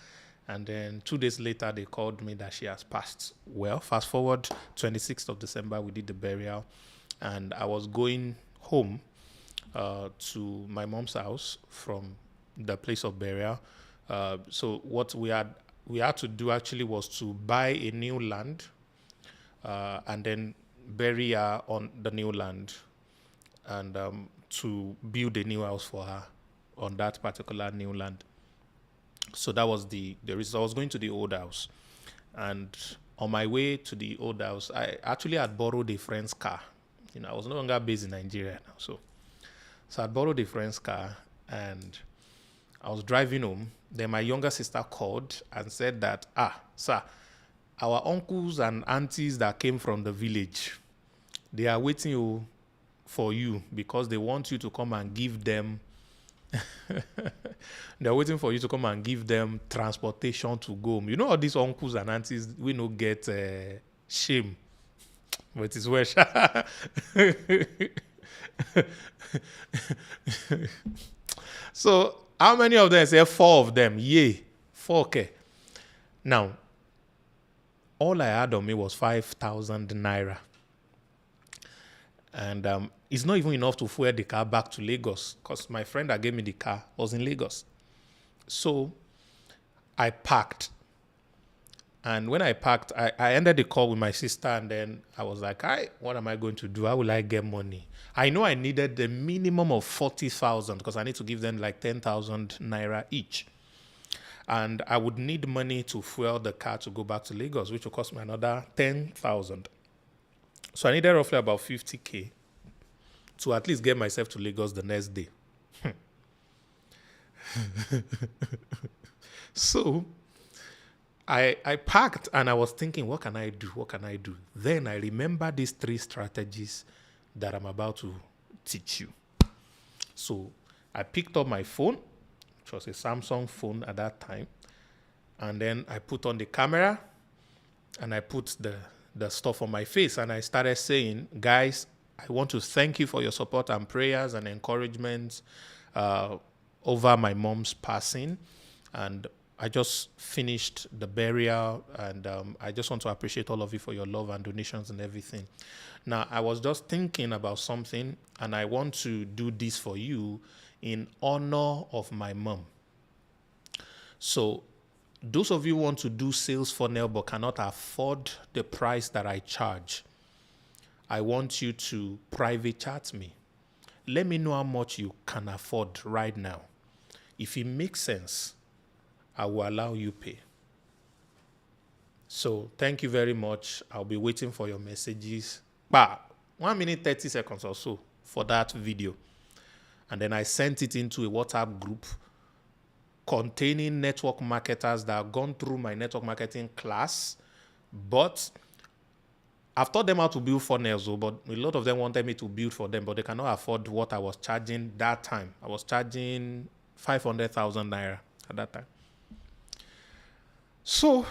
And then 2 days later, they called me that she has passed. Well, fast forward 26th of December, we did the burial. And I was going home to my mom's house from the place of burial. So what we had to do actually was to buy a new land and then bury her on the new land and to build a new house for her on that particular new land. So that was the reason. I was going to the old house. And on my way to the old house, I actually had borrowed a friend's car. I was no longer based in Nigeria now. So I borrowed a friend's car and I was driving home. Then my younger sister called and said that, sir, our uncles and aunties that came from the village, they are waiting for you because they want you to come and give them they're waiting for you to come and give them transportation to go home. All these uncles and aunties, we no get shame. But it's where So how many of them? Say 4 of them. Yay. 4K. Now, all I had on me was 5,000 naira. And it's not even enough to fuel the car back to Lagos because my friend that gave me the car was in Lagos. So I parked. And when I parked, I ended the call with my sister and then I was like, what am I going to do? How will I get money? I know I needed the minimum of 40,000 because I need to give them like 10,000 naira each. And I would need money to fuel the car to go back to Lagos, which will cost me another 10,000. So I needed roughly about 50K to at least get myself to Lagos the next day. So I parked and I was thinking, what can I do? What can I do? Then I remember these 3 strategies that I'm about to teach you. So I picked up my phone, which was a Samsung phone at that time. And then I put on the camera and I put the stuff on my face and I started saying, guys, I want to thank you for your support and prayers and encouragement over my mom's passing. And I just finished the burial and I just want to appreciate all of you for your love and donations and everything. Now, I was just thinking about something and I want to do this for you in honor of my mom. So those of you who want to do sales funnel but cannot afford the price that I charge, I want you to private chat me. Let me know how much you can afford right now. If it makes sense, I will allow you pay. So thank you very much. I'll be waiting for your messages. 1 minute, 30 seconds or so for that video. And then I sent it into a WhatsApp group containing network marketers that have gone through my network marketing class, but I've taught them how to build funnels, but a lot of them wanted me to build for them, but they cannot afford what I was charging that time. I was charging 500,000 naira at that time. So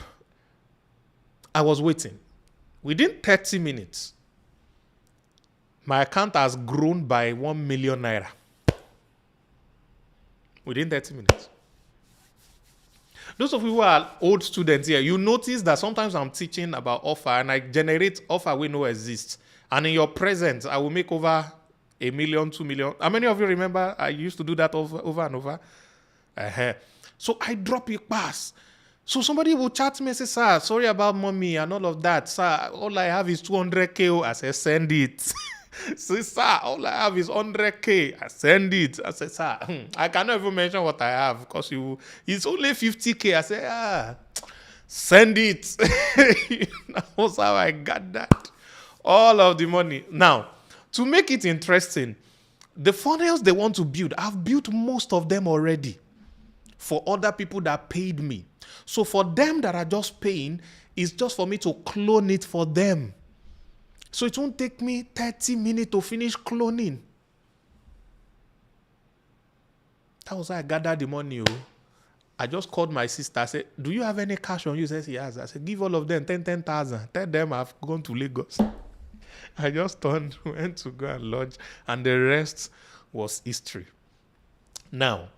I was waiting. Within 30 minutes, my account has grown by 1 million naira. Within 30 minutes. Those of you who are old students here, you notice that sometimes I'm teaching about offer and I generate offer we know exists. And in your presence, I will make over 1 million, 2 million. How many of you remember I used to do that over and over? So I drop a pass. So somebody will chat me and say, sir, sorry about mommy and all of that. Sir, all I have is 200K. I say, send it. Say, sir, all I have is 100K. I send it. I say, sir, I cannot even mention what I have because it's only 50K. I say, send it. That's how I got that. All of the money. Now, to make it interesting, the funnels they want to build, I've built most of them already for other people that paid me. So for them that are just paying, it's just for me to clone it for them. So it won't take me 30 minutes to finish cloning. That was how I gathered the money. I just called my sister. I said, do you have any cash on you? She says, yes. I said, give all of them 10,000. Tell them I've gone to Lagos. I just went to go and lodge, and the rest was history. Now,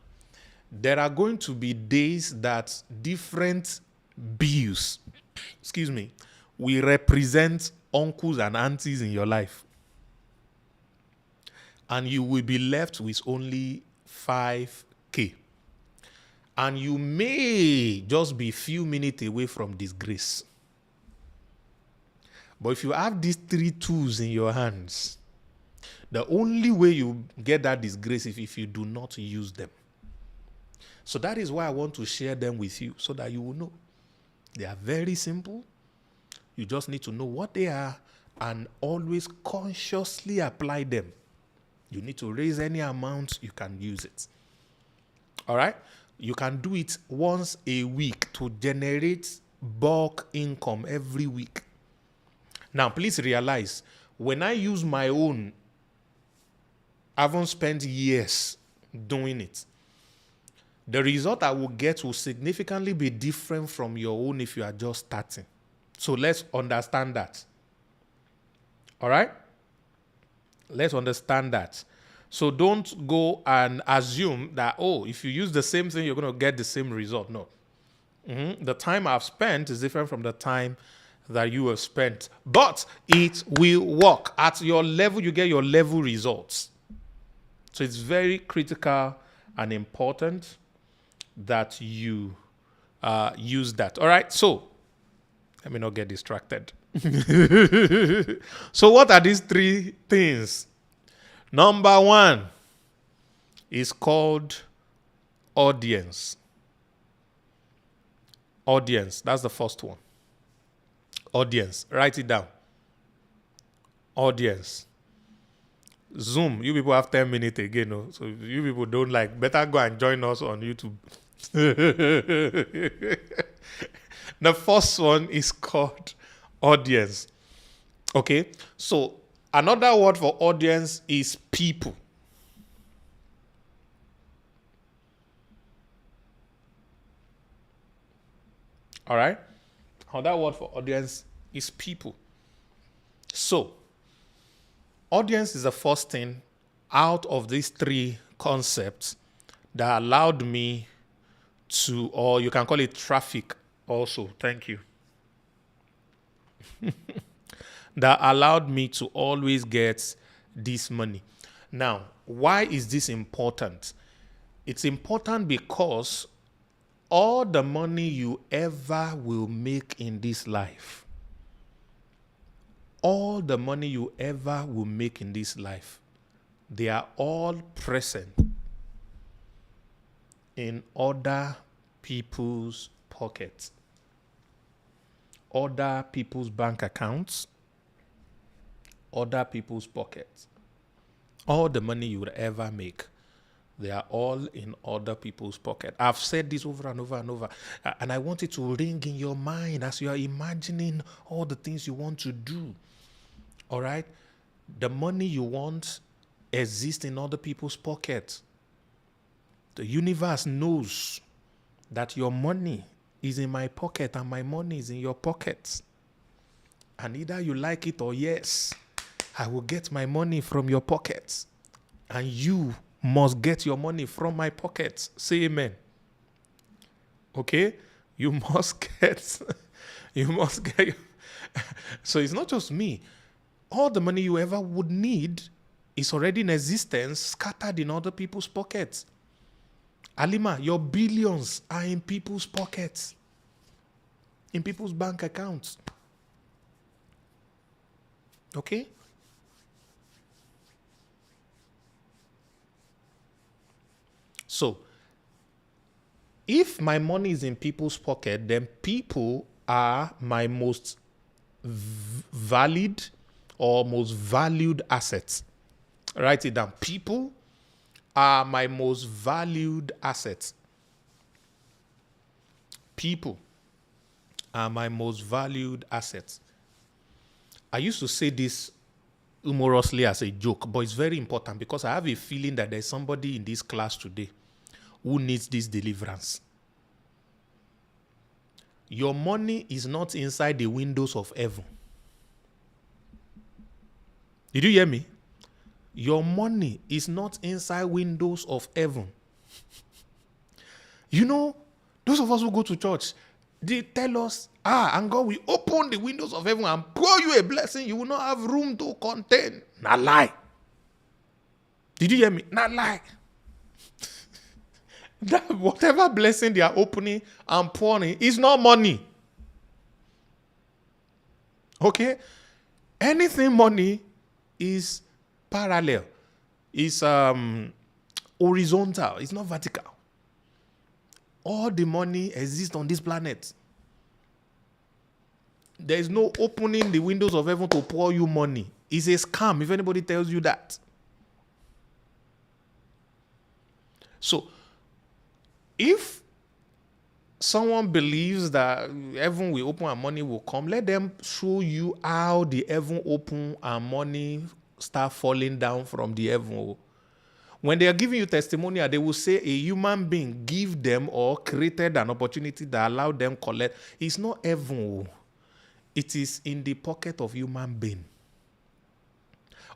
there are going to be days that different bills, will represent uncles and aunties in your life. And you will be left with only 5K. And you may just be a few minutes away from disgrace. But if you have these 3 tools in your hands, the only way you get that disgrace is if you do not use them. So that is why I want to share them with you so that you will know. They are very simple. You just need to know what they are and always consciously apply them. You need to raise any amount, you can use it. All right? You can do it once a week to generate bulk income every week. Now, please realize, when I use my own, I haven't spent years doing it. The result I will get will significantly be different from your own if you are just starting. So let's understand that. All right? Let's understand that. So don't go and assume that, if you use the same thing, you're going to get the same result. No. The time I've spent is different from the time that you have spent. But it will work. At your level, you get your level results. So it's very critical and important that you use that. All right? So let me not get distracted. So what are these 3 things? Number 1 is called audience. Audience. That's the first one. Audience. Write it down. Audience. Zoom. You people have 10 minutes again. No? So if you people don't like, better go and join us on YouTube. The first one is called audience. Okay? So another word for audience is people. All right? Another word for audience is people. So, audience is the first thing out of these 3 concepts that allowed me to, or you can call it traffic also. Thank you. That allowed me to always get this money. Now, why is this important? It's important because all the money you ever will make in this life, all the money you ever will make in this life, they are all present in other people's pockets, other people's bank accounts, other people's pockets. All the money you would ever make, they are all in other people's pocket. I've said this over and over and over. And I want it to ring in your mind as you are imagining all the things you want to do. All right? The money you want exists in other people's pockets. The universe knows that your money is in my pocket and my money is in your pockets. And either you like it or yes, I will get my money from your pockets. And you must get your money from my pockets. Say amen. Okay? You must get. So it's not just me. All the money you ever would need is already in existence, scattered in other people's pockets. Alima, your billions are in people's pockets, in people's bank accounts. Okay? So, if my money is in people's pocket, then people are my most valid or most valued assets. Write it down. People are my most valued assets. People are my most valued assets. I used to say this humorously as a joke, but it's very important because I have a feeling that there's somebody in this class today who needs this deliverance. Your money is not inside the windows of heaven. Did you hear me? Your money is not inside windows of heaven. You know, those of us who go to church, they tell us, and God will open the windows of heaven and pour you a blessing you will not have room to contain. Not lie. Did you hear me? Not lie. That whatever blessing they are opening and pouring is not money. Okay? Anything money is parallel. It's horizontal. It's not vertical. All the money exists on this planet. There is no opening the windows of heaven to pour you money. It's a scam if anybody tells you that. So, if someone believes that heaven will open and money will come, let them show you how the heaven open and money start falling down from the heaven. When they are giving you testimonial, they will say a human being give them or created an opportunity that allowed them collect. It's not heaven. It is in the pocket of human being.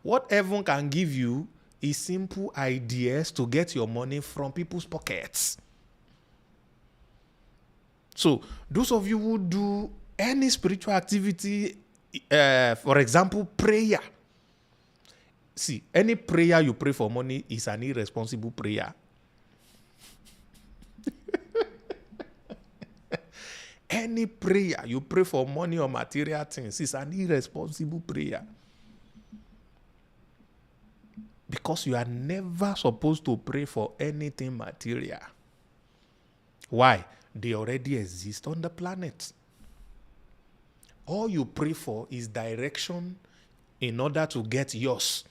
What heaven can give you is simple ideas to get your money from people's pockets. So, those of you who do any spiritual activity, for example, prayer. See, any prayer you pray for money is an irresponsible prayer. Any prayer you pray for money or material things is an irresponsible prayer. Because you are never supposed to pray for anything material. Why? They already exist on the planet. All you pray for is direction in order to get yours.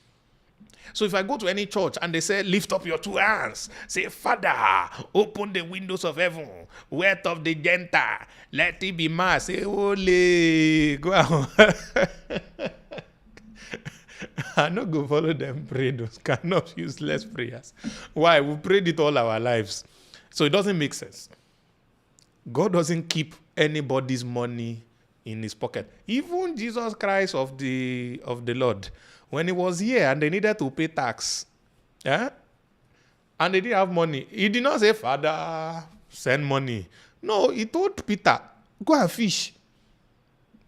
So if I go to any church and they say, lift up your two hands, say, Father, open the windows of heaven, wealth of the Gentile, let it be mass. Say, holy, go on. I'm not going to follow them pray those kind of useless prayers. Why? We prayed it all our lives. So it doesn't make sense. God doesn't keep anybody's money in his pocket. Even Jesus Christ of the Lord, when he was here and they needed to pay tax, and they didn't have money, he did not say, Father, send money. No, he told Peter, go and fish.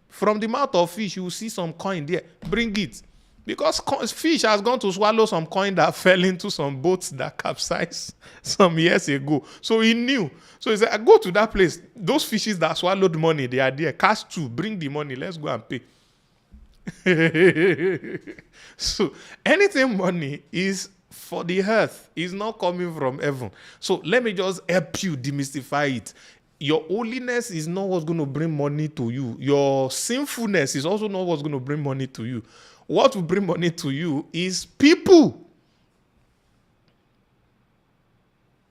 From the mouth of fish, you will see some coin there. Bring it. Because fish has gone to swallow some coin that fell into some boats that capsized some years ago. So he knew. So he said, I go to that place. Those fishes that swallowed money, they are there. Catch two, bring the money. Let's go and pay. So anything money is for the earth. It's not coming from heaven. So let me just help you demystify it. Your holiness is not what's going to bring money to you. Your sinfulness is also not what's going to bring money to you. What will bring money to you is people.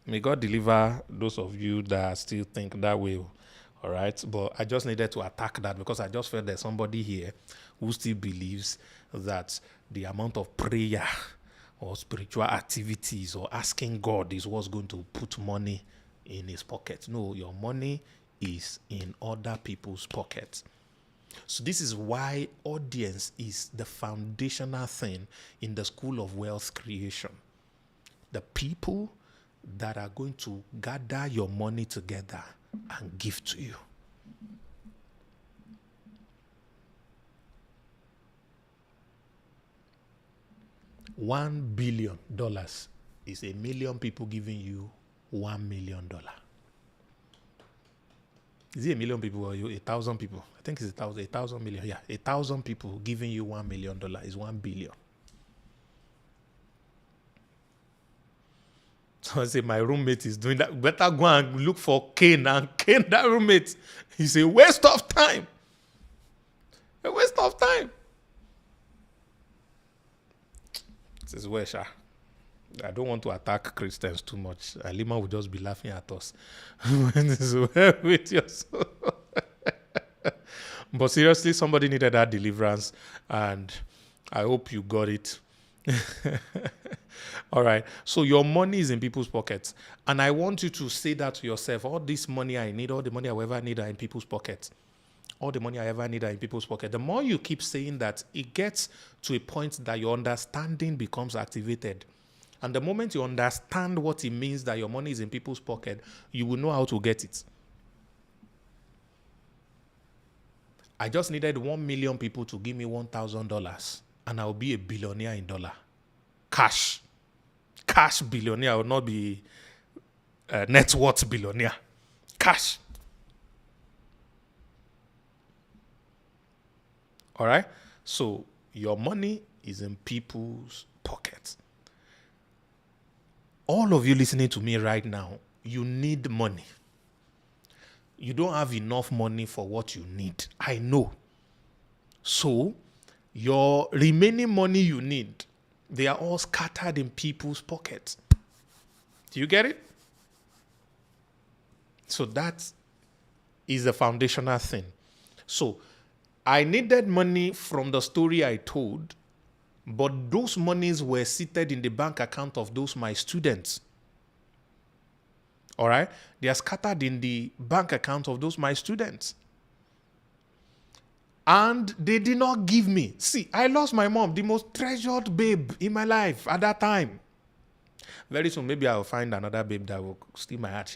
May God deliver those of you that still think that way. All right? But I just needed to attack that because I just felt there's somebody here who still believes that the amount of prayer or spiritual activities or asking God is what's going to put money in his pocket. No, your money is in other people's pockets. So this is why audience is the foundational thing in the school of wealth creation. The people that are going to gather your money together and give to you. $1 billion is a million people giving you $1 million. Is it a million people or 1,000 people? I think it's 1,000 million. Yeah, 1,000 people giving you $1 million is 1 billion. So I say my roommate is doing that. Better go and look for Cain. And Cain, that roommate, he's a waste of time. A waste of time. This is where, Sha. I don't want to attack Christians too much. Alima will just be laughing at us. This is where with yourself. But seriously, somebody needed that deliverance, and I hope you got it. All right. So your money is in people's pockets. And I want you to say that to yourself. All this money I need, all the money I ever need are in people's pockets. All the money I ever need are in people's pocket. The more you keep saying that, it gets to a point that your understanding becomes activated. And the moment you understand what it means that your money is in people's pocket, you will know how to get it. I just needed 1 million people to give me $1,000, and I'll be a billionaire in dollar. Cash. Cash billionaire. I will not be a net worth billionaire. Cash. All right? So your money is in people's pockets. All of you listening to me right now, you need money. You don't have enough money for what you need. I know. So your remaining money you need, they are all scattered in people's pockets. Do you get it? So that is the foundational thing. So I needed money from the story I told, but those monies were seated in the bank account of those my students. All right? They are scattered in the bank account of those my students. And they did not give me. See, I lost my mom, the most treasured babe in my life at that time. Very soon, maybe I'll find another babe that will steal my heart.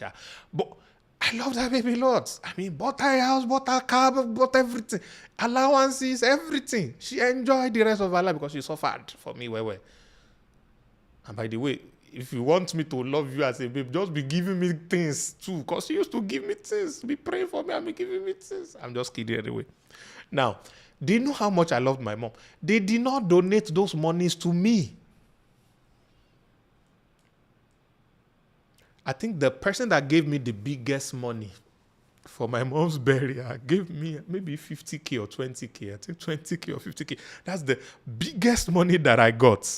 But I love that baby a lot. I mean, bought her house, bought her car, bought everything. Allowances, everything. She enjoyed the rest of her life because she suffered for me. Where? And by the way, if you want me to love you as a babe, just be giving me things too. Because you used to give me things. Be praying for me and be giving me things. I'm just kidding anyway. Now, do you know how much I loved my mom? They did not donate those monies to me. I think the person that gave me the biggest money for my mom's burial gave me maybe 50K or 20K. I think 20K or 50K. That's the biggest money that I got.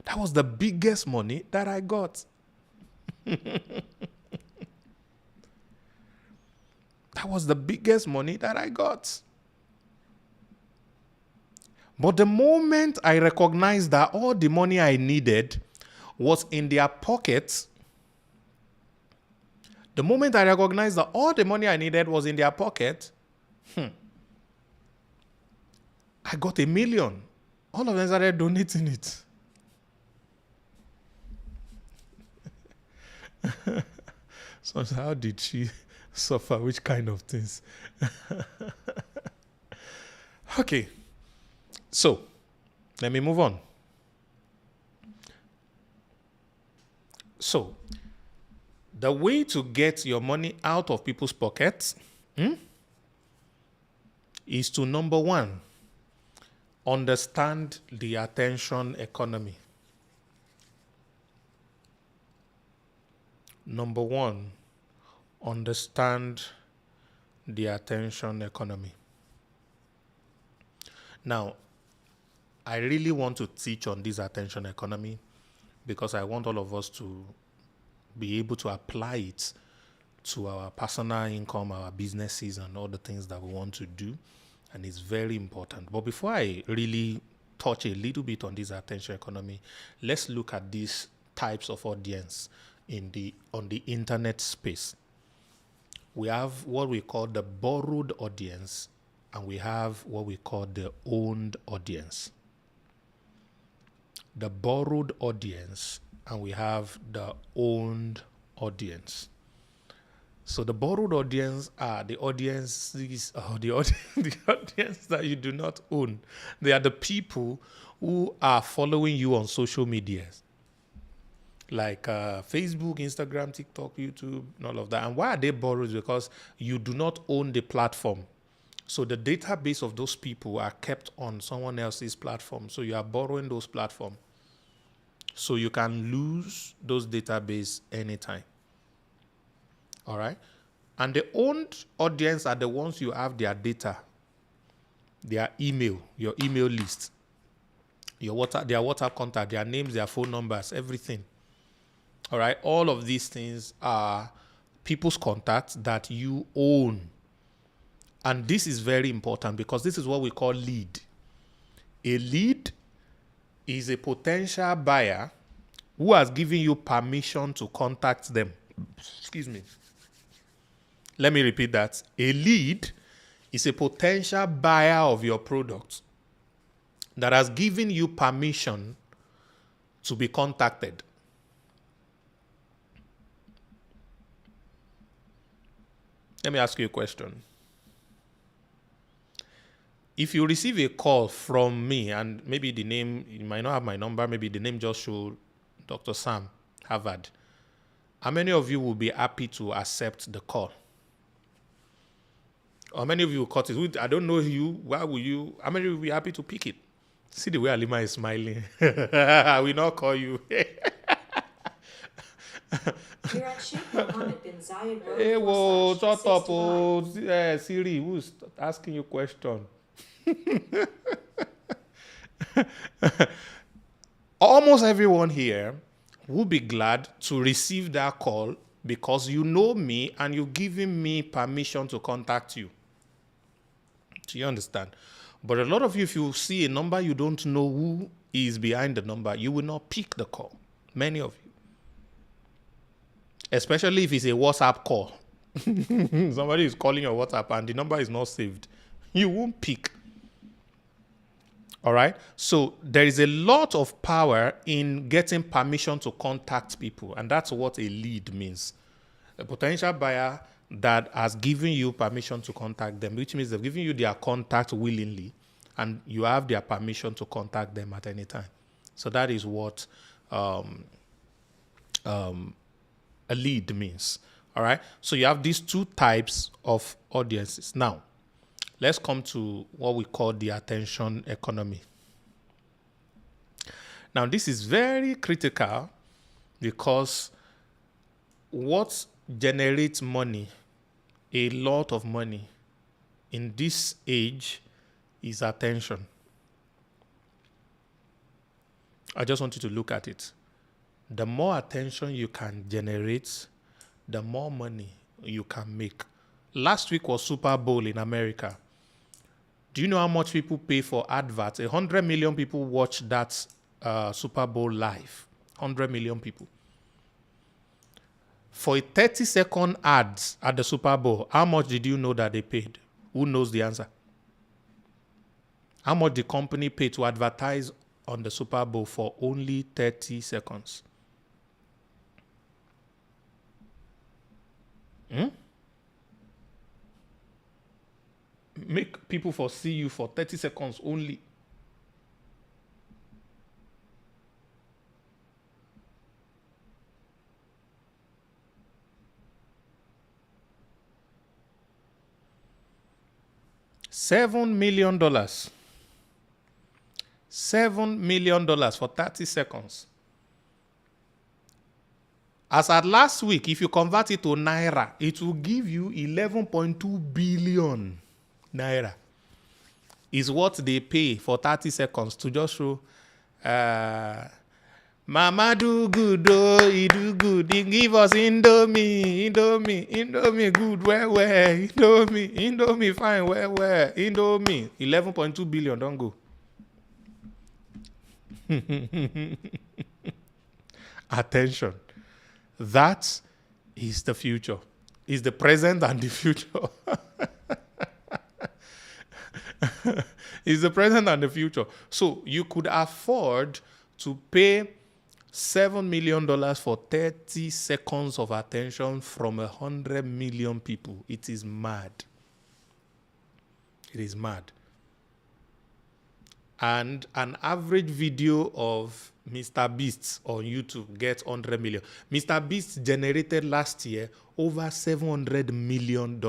That was the biggest money that I got. That was the biggest money that I got. But the moment I recognized that all the money I needed was in their pockets, the moment I recognized that all the money I needed was in their pocket, I got $1 million. All of them started donating it. So how did she suffer? Which kind of things? Okay. So, let me move on. So, the way to get your money out of people's pockets is to, number one, understand the attention economy. Number one, understand the attention economy. Now, I really want to teach on this attention economy because I want all of us to be able to apply it to our personal income, our businesses, and all the things that we want to do. And it's very important. But before I really touch a little bit on this attention economy, let's look at these types of audience on the internet space. We have what we call the borrowed audience, and we have what we call the owned audience. The borrowed audience, and we have the owned audience. So the borrowed audience are the audiences, the audience that you do not own. They are the people who are following you on social medias, like Facebook, Instagram, TikTok, YouTube, and all of that. And why are they borrowed? Because you do not own the platform. So the database of those people are kept on someone else's platform. So you are borrowing those platforms. So you can lose those database anytime. All right. And the owned audience are the ones you have their data, their email, your email list, their WhatsApp contact, their names, their phone numbers, everything. All right. All of these things are people's contacts that you own. And this is very important because this is what we call lead. A lead is a potential buyer who has given you permission to contact them. Excuse me. Let me repeat that. A lead is a potential buyer of your product that has given you permission to be contacted. Let me ask you a question. If you receive a call from me and maybe the name, you might not have my number, maybe the name just showed Dr. Sam, Harvard, how many of you will be happy to accept the call? How many of you will cut it? I don't know you. Why will you? How many will be happy to pick it? See the way Halima is smiling. I will not call you. You're at Sheikh Mohammed bin Zayed Road. Hey, whoa, shut up. 69. Oh, Siri, who's asking you a question? Almost everyone here will be glad to receive that call because you know me and you've given me permission to contact you. Do you understand? But a lot of you, if you see a number you don't know who is behind the number, you will not pick the call. Many of you. Especially if it's a WhatsApp call. Somebody is calling your WhatsApp and the number is not saved. You won't pick. All right? So there is a lot of power in getting permission to contact people. And that's what a lead means. A potential buyer that has given you permission to contact them, which means they've given you their contact willingly, and you have their permission to contact them at any time. So that is what a lead means. All right? So you have these two types of audiences. Now, let's come to what we call the attention economy. Now, this is very critical because what generates money, a lot of money, in this age is attention. I just want you to look at it. The more attention you can generate, the more money you can make. Last week was Super Bowl in America. Do you know how much people pay for adverts? 100 million people watch that Super Bowl live. 100 million people. For a 30-second ads at the Super Bowl, how much did you know that they paid? Who knows the answer? How much the company paid to advertise on the Super Bowl for only 30 seconds? Make people see you for 30 seconds only. $7 million. $7 million for 30 seconds. As at last week, if you convert it to Naira, it will give you 11.2 billion Naira. Is what they pay for 30 seconds to just show, Mama do good, oh, he do good. He give us Indomie, good, where, Indomie, fine, where, Indomie, 11.2 billion, don't go. Attention. That is the future. Is the present and the future. Is the present and the future. So you could afford to pay $7 million for 30 seconds of attention from 100 million people. It is mad. It is mad. And an average video of Mr. Beast on YouTube gets 100 million. Mr. Beast generated last year over $700 million.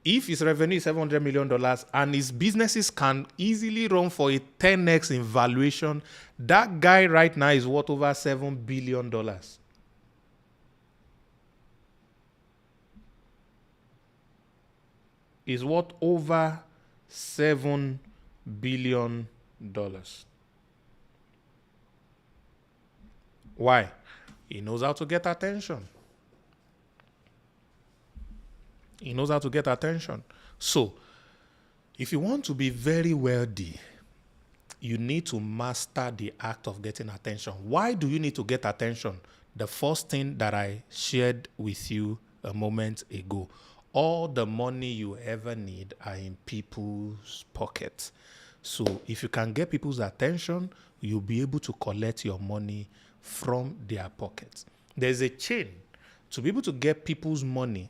If his revenue is $700 million and his businesses can easily run for a 10x in valuation, that guy right now is worth over $7 billion. Is worth over $7 billion. Why? He knows how to get attention. He knows how to get attention. So, if you want to be very wealthy, you need to master the act of getting attention. Why do you need to get attention? The first thing that I shared with you a moment ago. All the money you ever need are in people's pockets. So if you can get people's attention, you'll be able to collect your money from their pockets. There's a chain. To be able to get people's money,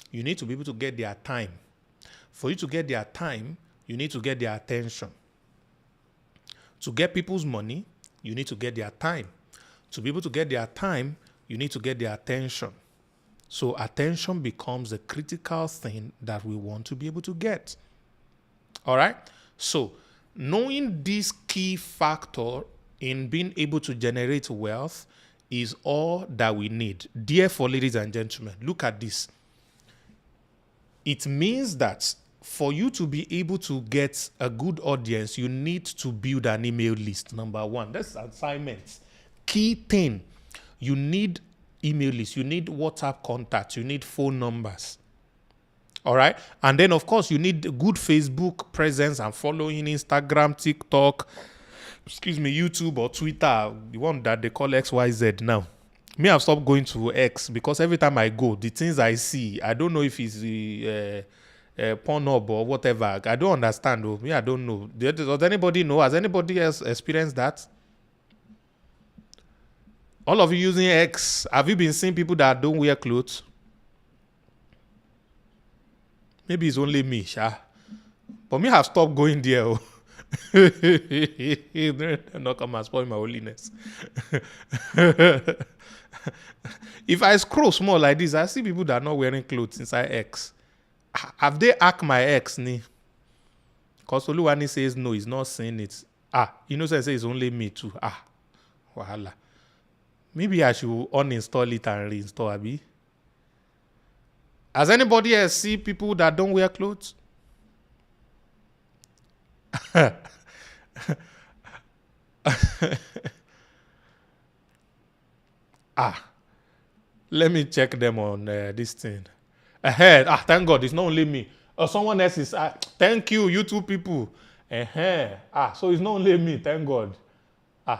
you need to be able to get their time. For you to get their time, you need to get their attention. To get people's money, you need to get their time. To be able to get their time, you need to get their attention. So attention becomes a critical thing that we want to be able to get. All right? So knowing this key factor in being able to generate wealth is all that we need. Therefore, ladies and gentlemen, look at this. It means that for you to be able to get a good audience, you need to build an email list. Number one, that's assignments. Key thing, you need email list, you need WhatsApp contacts, you need phone numbers. All right. And then, of course, you need good Facebook presence and following Instagram, TikTok, YouTube or Twitter, the one that they call XYZ now. Me, I've stopped going to X because every time I go, the things I see, I don't know if it's Pornhub or whatever. I don't understand. Though. Me, I don't know. Does anybody know? Has anybody else experienced that? All of you using X, have you been seeing people that don't wear clothes? Maybe it's only me, Sha. But me have stopped going there. Oh. They're not come and spoil my holiness. If I scroll small like this, I see people that are not wearing clothes inside X. Have they hacked my X? Because Oluwani says no, he's not saying it. Innocent says it's only me too. Wahala. Maybe I should uninstall it and reinstall, Abi. Has anybody else see people that don't wear clothes? Let me check them on this thing. Ahead. Thank God, it's not only me. Someone else is. Thank you, you two people. So it's not only me. Thank God.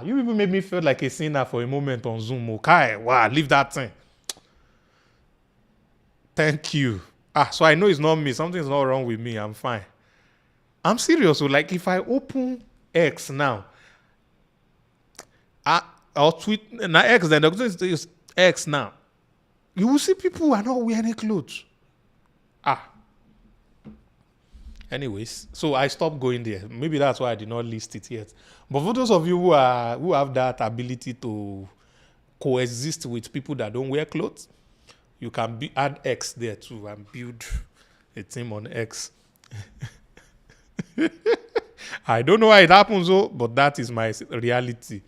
You people made me feel like a sinner for a moment on Zoom. Okay, wow, leave that thing. Thank you. So I know it's not me. Something's not wrong with me. I'm fine. I'm serious. So, like, if I open X now, I'll tweet now X. Then there's X now. You will see people who are not wearing clothes. Anyways, so I stopped going there. Maybe that's why I did not list it yet. But for those of you who have that ability to coexist with people that don't wear clothes, you can add X there too and build a team on X. I don't know why it happens, though, but that is my reality.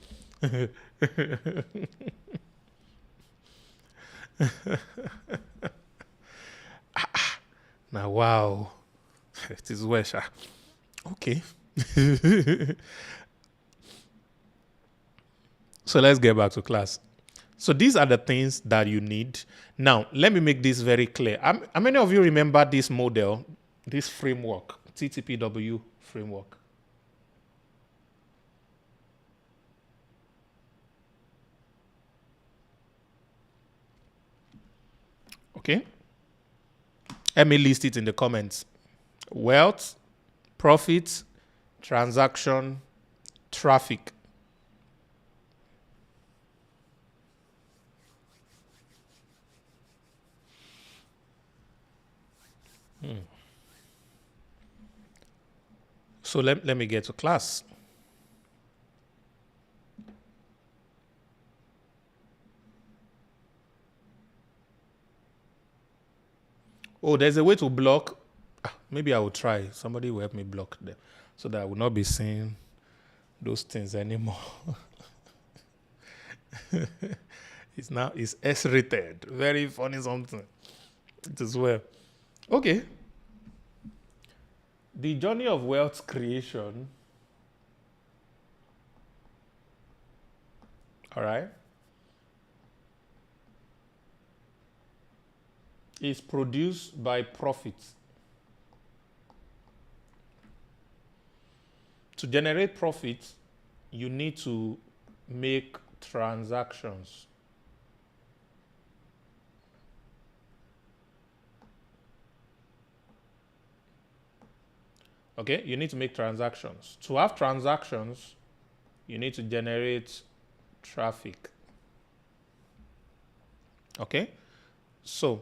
Now, wow. It is Wesha. Okay. So let's get back to class. So these are the things that you need. Now, let me make this very clear. How many of you remember this model, this framework, TTPW framework? Okay. Let me list it in the comments. Wealth, profit, transaction, traffic. So let me get to class. Oh, there's a way to block. Maybe I will try. Somebody will help me block them so that I will not be seeing those things anymore. It's S-rated. Very funny something. It is well. Okay. The journey of wealth creation. All right. Is produced by profits. To generate profits, you need to make transactions. Okay, you need to make transactions. To have transactions, you need to generate traffic. Okay, so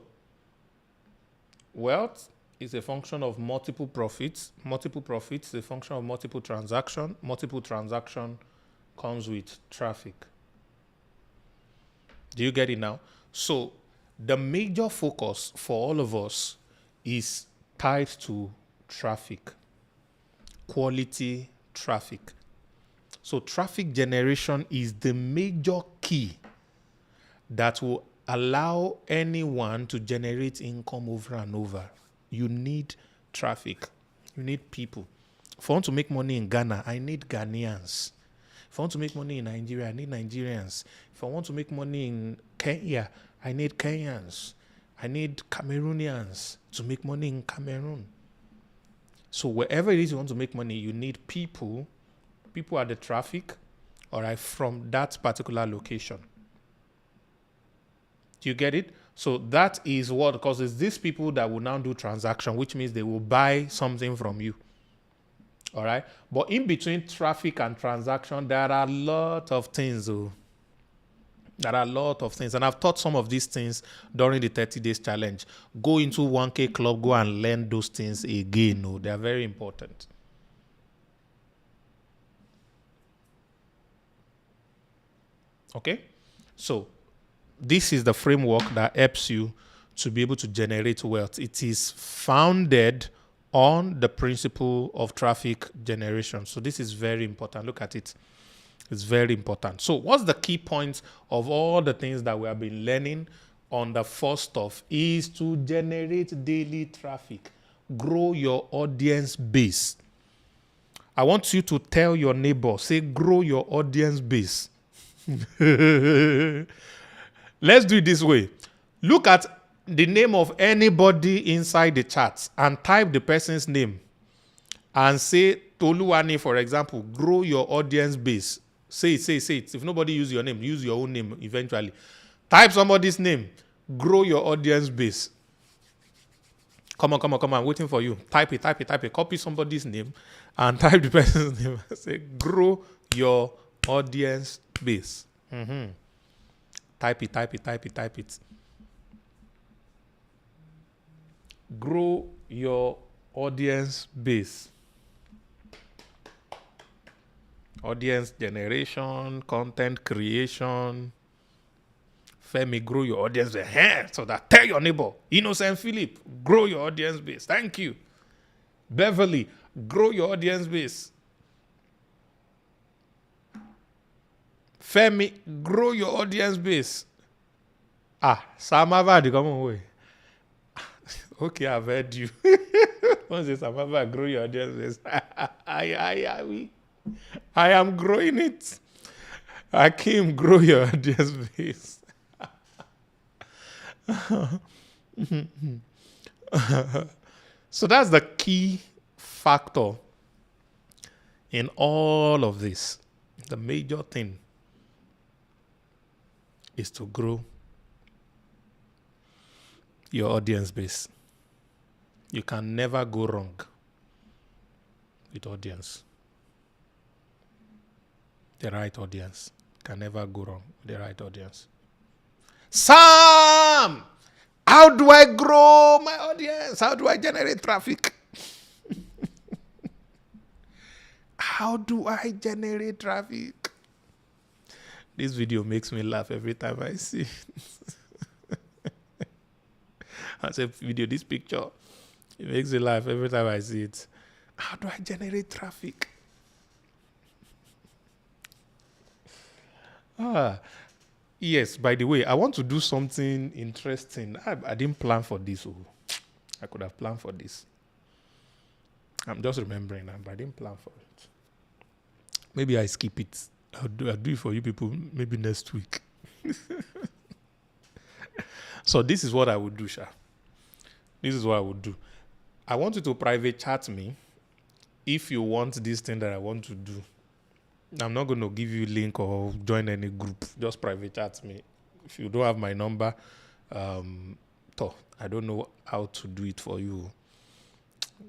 wealth is a function of multiple profits. Multiple profits is a function of multiple transaction. Multiple transaction comes with traffic. Do you get it now? So the major focus for all of us is tied to traffic, quality traffic. So traffic generation is the major key that will allow anyone to generate income over and over. You need traffic. You need people. If I want to make money in Ghana, I need Ghanaians. If I want to make money in Nigeria, I need Nigerians. If I want to make money in Kenya, I need Kenyans. I need Cameroonians to make money in Cameroon. So wherever it is you want to make money, you need people. People are the traffic, all right, from that particular location. Do you get it? So that is what causes these people that will now do transaction, which means they will buy something from you. All right. But in between traffic and transaction, there are a lot of things. There are a lot of things. And I've taught some of these things during the 30 days challenge. Go into 1K Club, go and learn those things again. They are very important. Okay. So this is the framework that helps you to be able to generate wealth. It is founded on the principle of traffic generation. So this is very important. Look at it. It's very important. So what's the key point of all the things that we have been learning on the first stuff is to generate daily traffic. Grow your audience base. I want you to tell your neighbor, say, grow your audience base. Let's do it this way. Look at the name of anybody inside the chat and type the person's name and say Toluwani, for example, grow your audience base. Say it. If nobody use your name, use your own name eventually. Type somebody's name. Grow your audience base. Come on. I'm waiting for you. Type it. Copy somebody's name and type the person's name. Say, grow your audience base. Type it. Grow your audience base. Audience generation, content creation. Femi, grow your audience base. So that tell your neighbor. Innocent Philip, grow your audience base. Thank you. Beverly, grow your audience base. Femi, grow your audience base. Samava, come away. Okay, I've heard you. Once you say Samava, grow your audience base. I am growing it. Akim, grow your audience base. So that's the key factor in all of this. The major thing is to grow your audience base. You can never go wrong with audience. The right audience. Can never go wrong with the right audience. Sam! How do I grow my audience? How do I generate traffic? How do I generate traffic? This video makes me laugh every time I see it. I say video, this picture, it makes me laugh every time I see it. How do I generate traffic? Yes, by the way, I want to do something interesting. I didn't plan for this. Oh. I could have planned for this. I'm just remembering now, but I didn't plan for it. Maybe I skip it. I'll do it for you people maybe next week. So this is what I would do, Sha. This is what I would do. I want you to private chat me if you want this thing that I want to do. I'm not going to give you a link or join any group. Just private chat me. If you don't have my number, I don't know how to do it for you.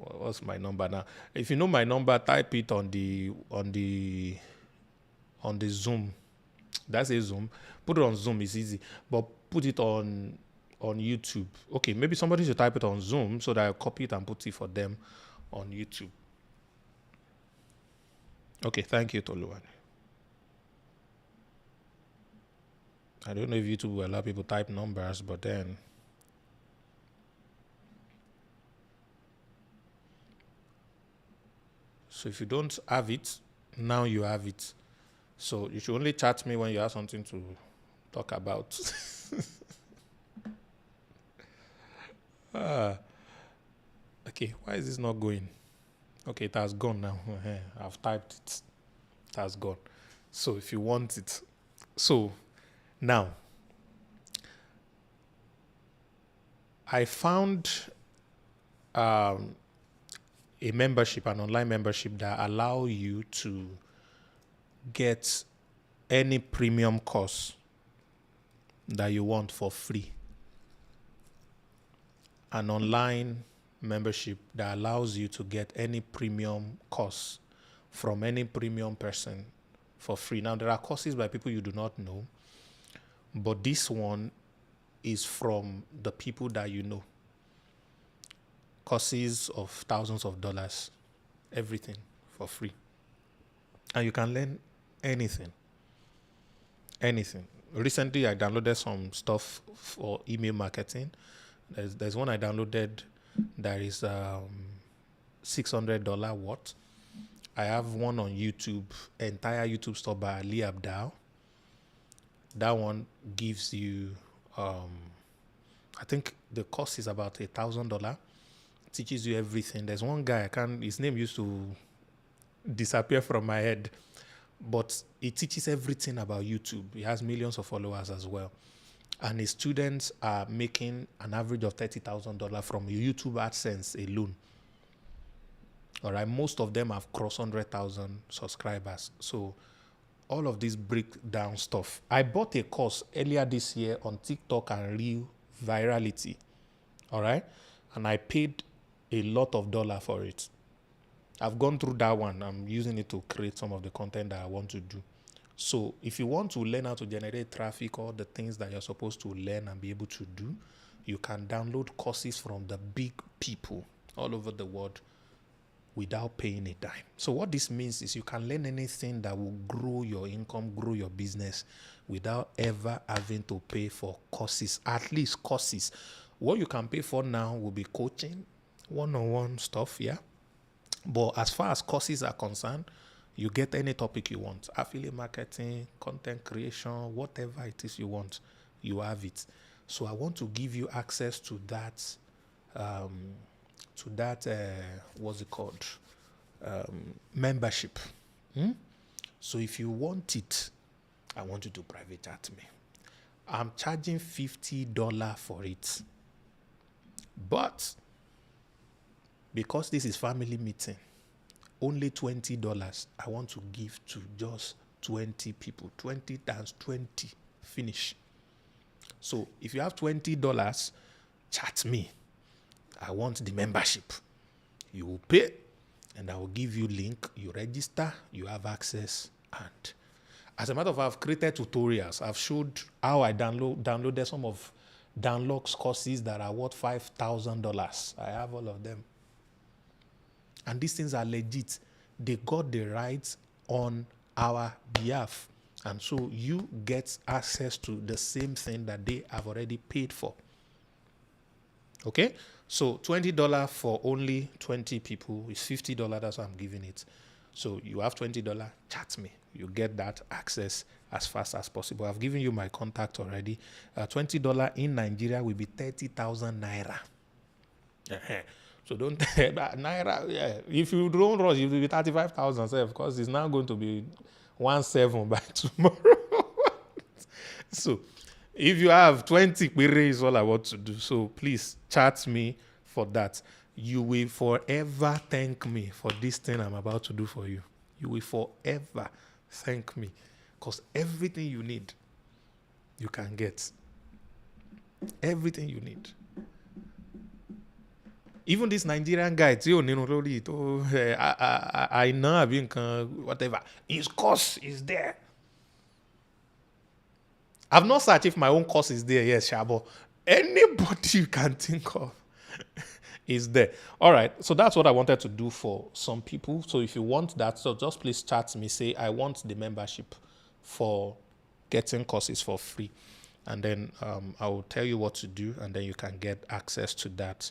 What's my number now? If you know my number, type it on the Zoom. That's a Zoom. Put it on Zoom. It's easy. But put it on YouTube. Okay, maybe somebody should type it on Zoom so that I'll copy it and put it for them on YouTube. Okay, thank you, Toluwani. I don't know if YouTube will allow people type numbers, but then so if you don't have it, now you have it. So you should only chat me when you have something to talk about. Okay, why is this not going? Okay, it has gone now. I've typed it. It has gone. So if you want it. So now, I found a membership, an online membership that allow you to get any premium course that you want for free. An online membership that allows you to get any premium course from any premium person for free. Now, there are courses by people you do not know, but this one is from the people that you know. Courses of thousands of dollars, everything for free. And you can learn anything. Anything. Recently, I downloaded some stuff for email marketing. There's one I downloaded that is $600 worth. I have one on YouTube, entire YouTube stuff by Ali Abdal. That one gives you, I think the cost is about $1,000. Teaches you everything. There's one guy, his name used to disappear from my head, but he teaches everything about YouTube. He has millions of followers as well. And his students are making an average of $30,000 from YouTube AdSense alone. All right, most of them have crossed 100,000 subscribers. So all of this breakdown stuff. I bought a course earlier this year on TikTok and Reel virality. All right, and I paid a lot of dollars for it. I've gone through that one. I'm using it to create some of the content that I want to do. So if you want to learn how to generate traffic, all the things that you're supposed to learn and be able to do, you can download courses from the big people all over the world without paying a dime. So what this means is you can learn anything that will grow your income, grow your business without ever having to pay for courses, at least courses. What you can pay for now will be coaching, one-on-one stuff, yeah? But as far as courses are concerned, you get any topic you want. Affiliate marketing, content creation, whatever it is you want, you have it. So I want to give you access to that, what's it called? Membership. So if you want it, I want you to private chat me. I'm charging $50 for it. But because this is family meeting, only $20 I want to give to just 20 people. 20 times 20, finish. So if you have $20, chat me. I want the membership. You will pay, and I will give you link. You register, you have access. And as a matter of fact, I've created tutorials. I've showed how I downloaded some of downloads courses that are worth $5,000. I have all of them. And these things are legit. They got the rights on our behalf. And so you get access to the same thing that they have already paid for. Okay? So $20 for only 20 people is $50. That's what I'm giving it. So you have $20, chat me. You get that access as fast as possible. I've given you my contact already. $20 in Nigeria will be 30,000 naira. So don't naira. Yeah. If you don't rush, it will be 35,000. Of course, it's now going to be 17 by tomorrow. So if you have 20, is all I want to do. So please chat me for that. You will forever thank me for this thing I'm about to do for you. You will forever thank me, because everything you need, you can get. Everything you need. Even this Nigerian guy, I know whatever. His course is there. I've not searched if my own course is there, yes, Shabo. Anybody you can think of is there. All right, so that's what I wanted to do for some people. So if you want that, so just please chat me, say, I want the membership for getting courses for free. And then I will tell you what to do, and then you can get access to that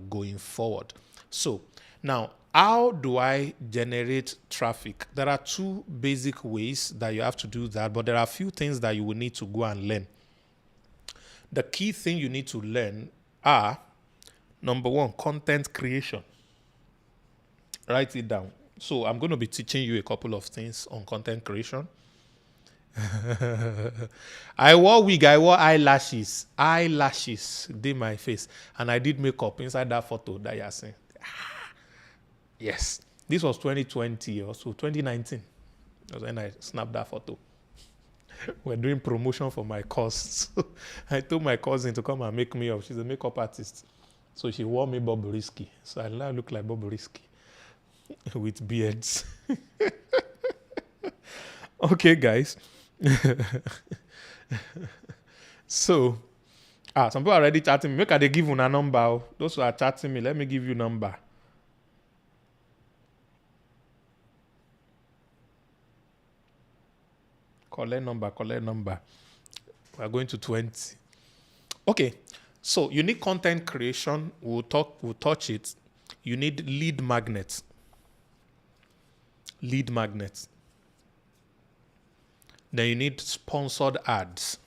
going forward. So now, how do I generate traffic? There are two basic ways that you have to do that, but there are a few things that you will need to go and learn. The key thing you need to learn are, number one, content creation. Write it down. So I'm going to be teaching you a couple of things on content creation. I wore wig, I wore eyelashes did my face, and I did makeup inside that photo that you are seeing. Yes, this was 2020 or so, 2019. That's when I snapped that photo. We're doing promotion for my course. I told my cousin to come and make me up. She's a makeup artist, so she wore me Bobrisky. So I now look like Bobrisky with beards. Okay, guys. So, some people are already chatting me. Make they give you a number. Those who are chatting me, let me give you number. Collect number. We are going to 20. Okay, so you need content creation. We'll touch it. You need lead magnets. Then you need sponsored ads.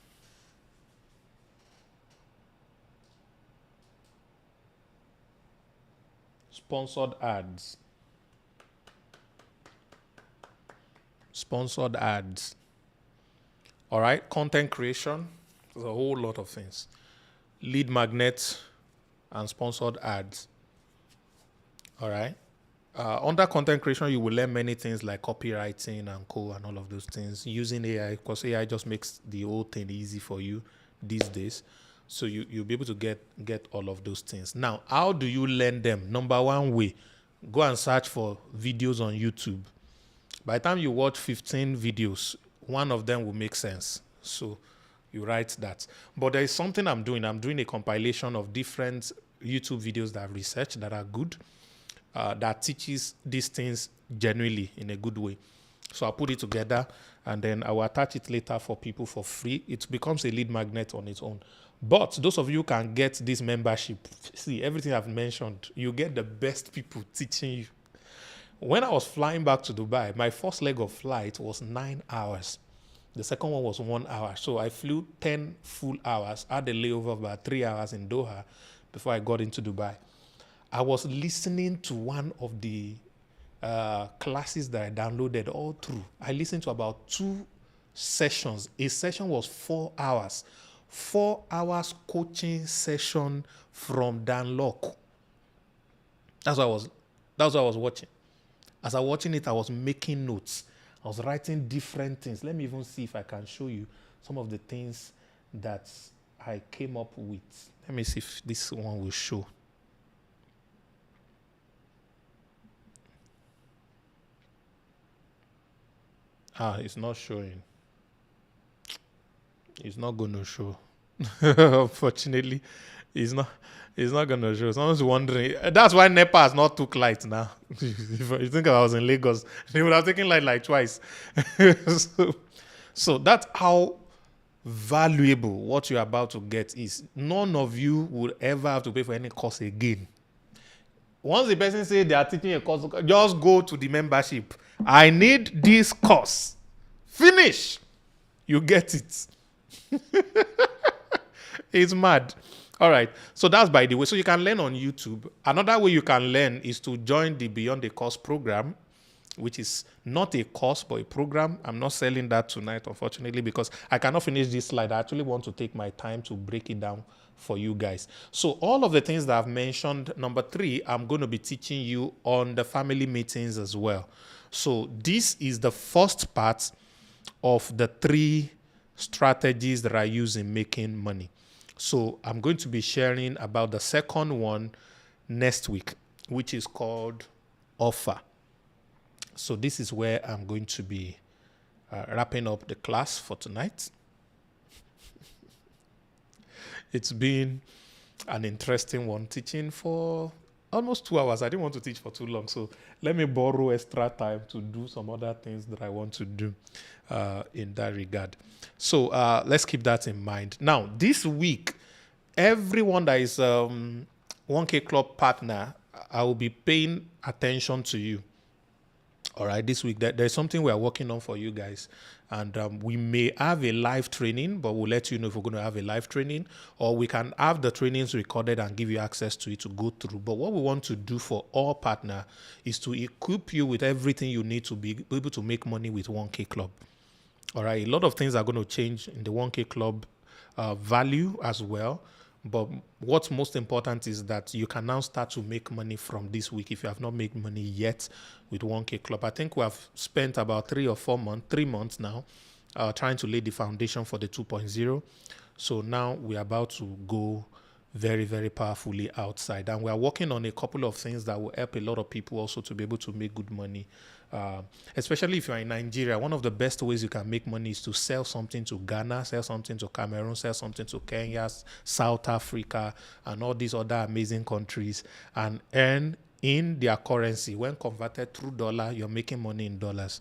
Sponsored ads. All right, content creation. There's a whole lot of things. Lead magnets and sponsored ads. All right. Under content creation, you will learn many things like copywriting and and all of those things, using AI, because AI just makes the whole thing easy for you these days. So you'll be able to get all of those things. Now, how do you learn them? Number one way, go and search for videos on YouTube. By the time you watch 15 videos, one of them will make sense. So you write that. But there is something I'm doing. I'm doing a compilation of different YouTube videos that I've researched that are good. That teaches these things genuinely in a good way. So I'll put it together, and then I will attach it later for people for free. It becomes a lead magnet on its own. But those of you who can get this membership, see, everything I've mentioned, you get the best people teaching you. When I was flying back to Dubai, my first leg of flight was 9 hours. The second one was 1 hour. So I flew 10 full hours, had a layover of about 3 hours in Doha before I got into Dubai. I was listening to one of the classes that I downloaded all through. I listened to about 2 sessions. A session was 4 hours. 4 hours coaching session from Dan Lok. That's what I was watching. As I was watching it, I was making notes. I was writing different things. Let me even see if I can show you some of the things that I came up with. Let me see if this one will show. It's not showing. It's not going to show. Unfortunately, it's not. It's not gonna show. Someone's wondering. That's why NEPA has not took light now. If you think I was in Lagos, they would have taken light like twice. so that's how valuable what you're about to get is. None of you would ever have to pay for any course again. Once the person say they are teaching a course, just go to the membership. I need this course. Finish. You get it. It's mad. All right. So that's by the way. So you can learn on YouTube. Another way you can learn is to join the Beyond the Course program, which is not a course but a program. I'm not selling that tonight, unfortunately, because I cannot finish this slide. I actually want to take my time to break it down for you guys. So all of the things that I've mentioned, number 3, I'm going to be teaching you on the family meetings as well. So this is the first part of the 3 strategies that I use in making money. So I'm going to be sharing about the second one next week, which is called offer. So this is where I'm going to be wrapping up the class for tonight. It's been an interesting one, teaching for almost 2 hours. I didn't want to teach for too long, so let me borrow extra time to do some other things that I want to do in that regard. So let's keep that in mind. Now, this week, everyone that is 1K Club partner, I will be paying attention to you. All right, this week there's something we are working on for you guys, and we may have a live training, but we'll let you know if we're going to have a live training, or we can have the trainings recorded and give you access to it to go through. But what we want to do for all partner is to equip you with everything you need to be able to make money with 1K Club. All right, a lot of things are going to change in the 1K Club value as well. But what's most important is that you can now start to make money from this week if you have not made money yet with 1K Club. I think we have spent about 3 months now trying to lay the foundation for the 2.0. So now we're about to go very, very powerfully outside. And we are working on a couple of things that will help a lot of people also to be able to make good money. Especially if you're in Nigeria, one of the best ways you can make money is to sell something to Ghana, sell something to Cameroon, sell something to Kenya, South Africa, and all these other amazing countries, and earn in their currency. When converted through dollar, you're making money in dollars.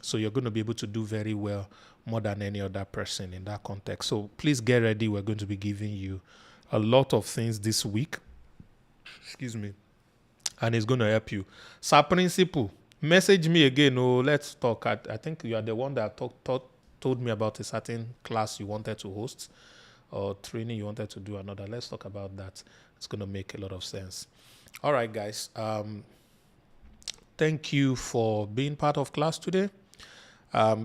So you're going to be able to do very well, more than any other person in that context. So please get ready. We're going to be giving you a lot of things this week. Excuse me. And it's going to help you. Sa Principle. Message me again. Oh, let's talk. I think you are the one that told me about a certain class you wanted to host or training you wanted to do another. Let's talk about that. It's going to make a lot of sense. All right, guys. Thank you for being part of class today.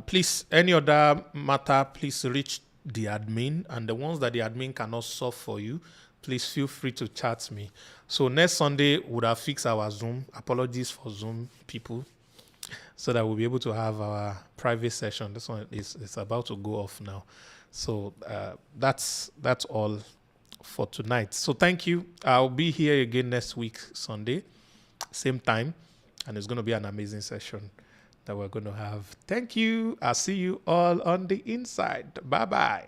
Please, any other matter, please reach the admin. And the ones that the admin cannot solve for you, please feel free to chat me. So next Sunday, we'll have fixed our Zoom. Apologies for Zoom people. So that we'll be able to have our private session. This one is about to go off now. So that's all for tonight. So thank you. I'll be here again next week, Sunday, same time. And it's going to be an amazing session that we're going to have. Thank you. I'll see you all on the inside. Bye-bye.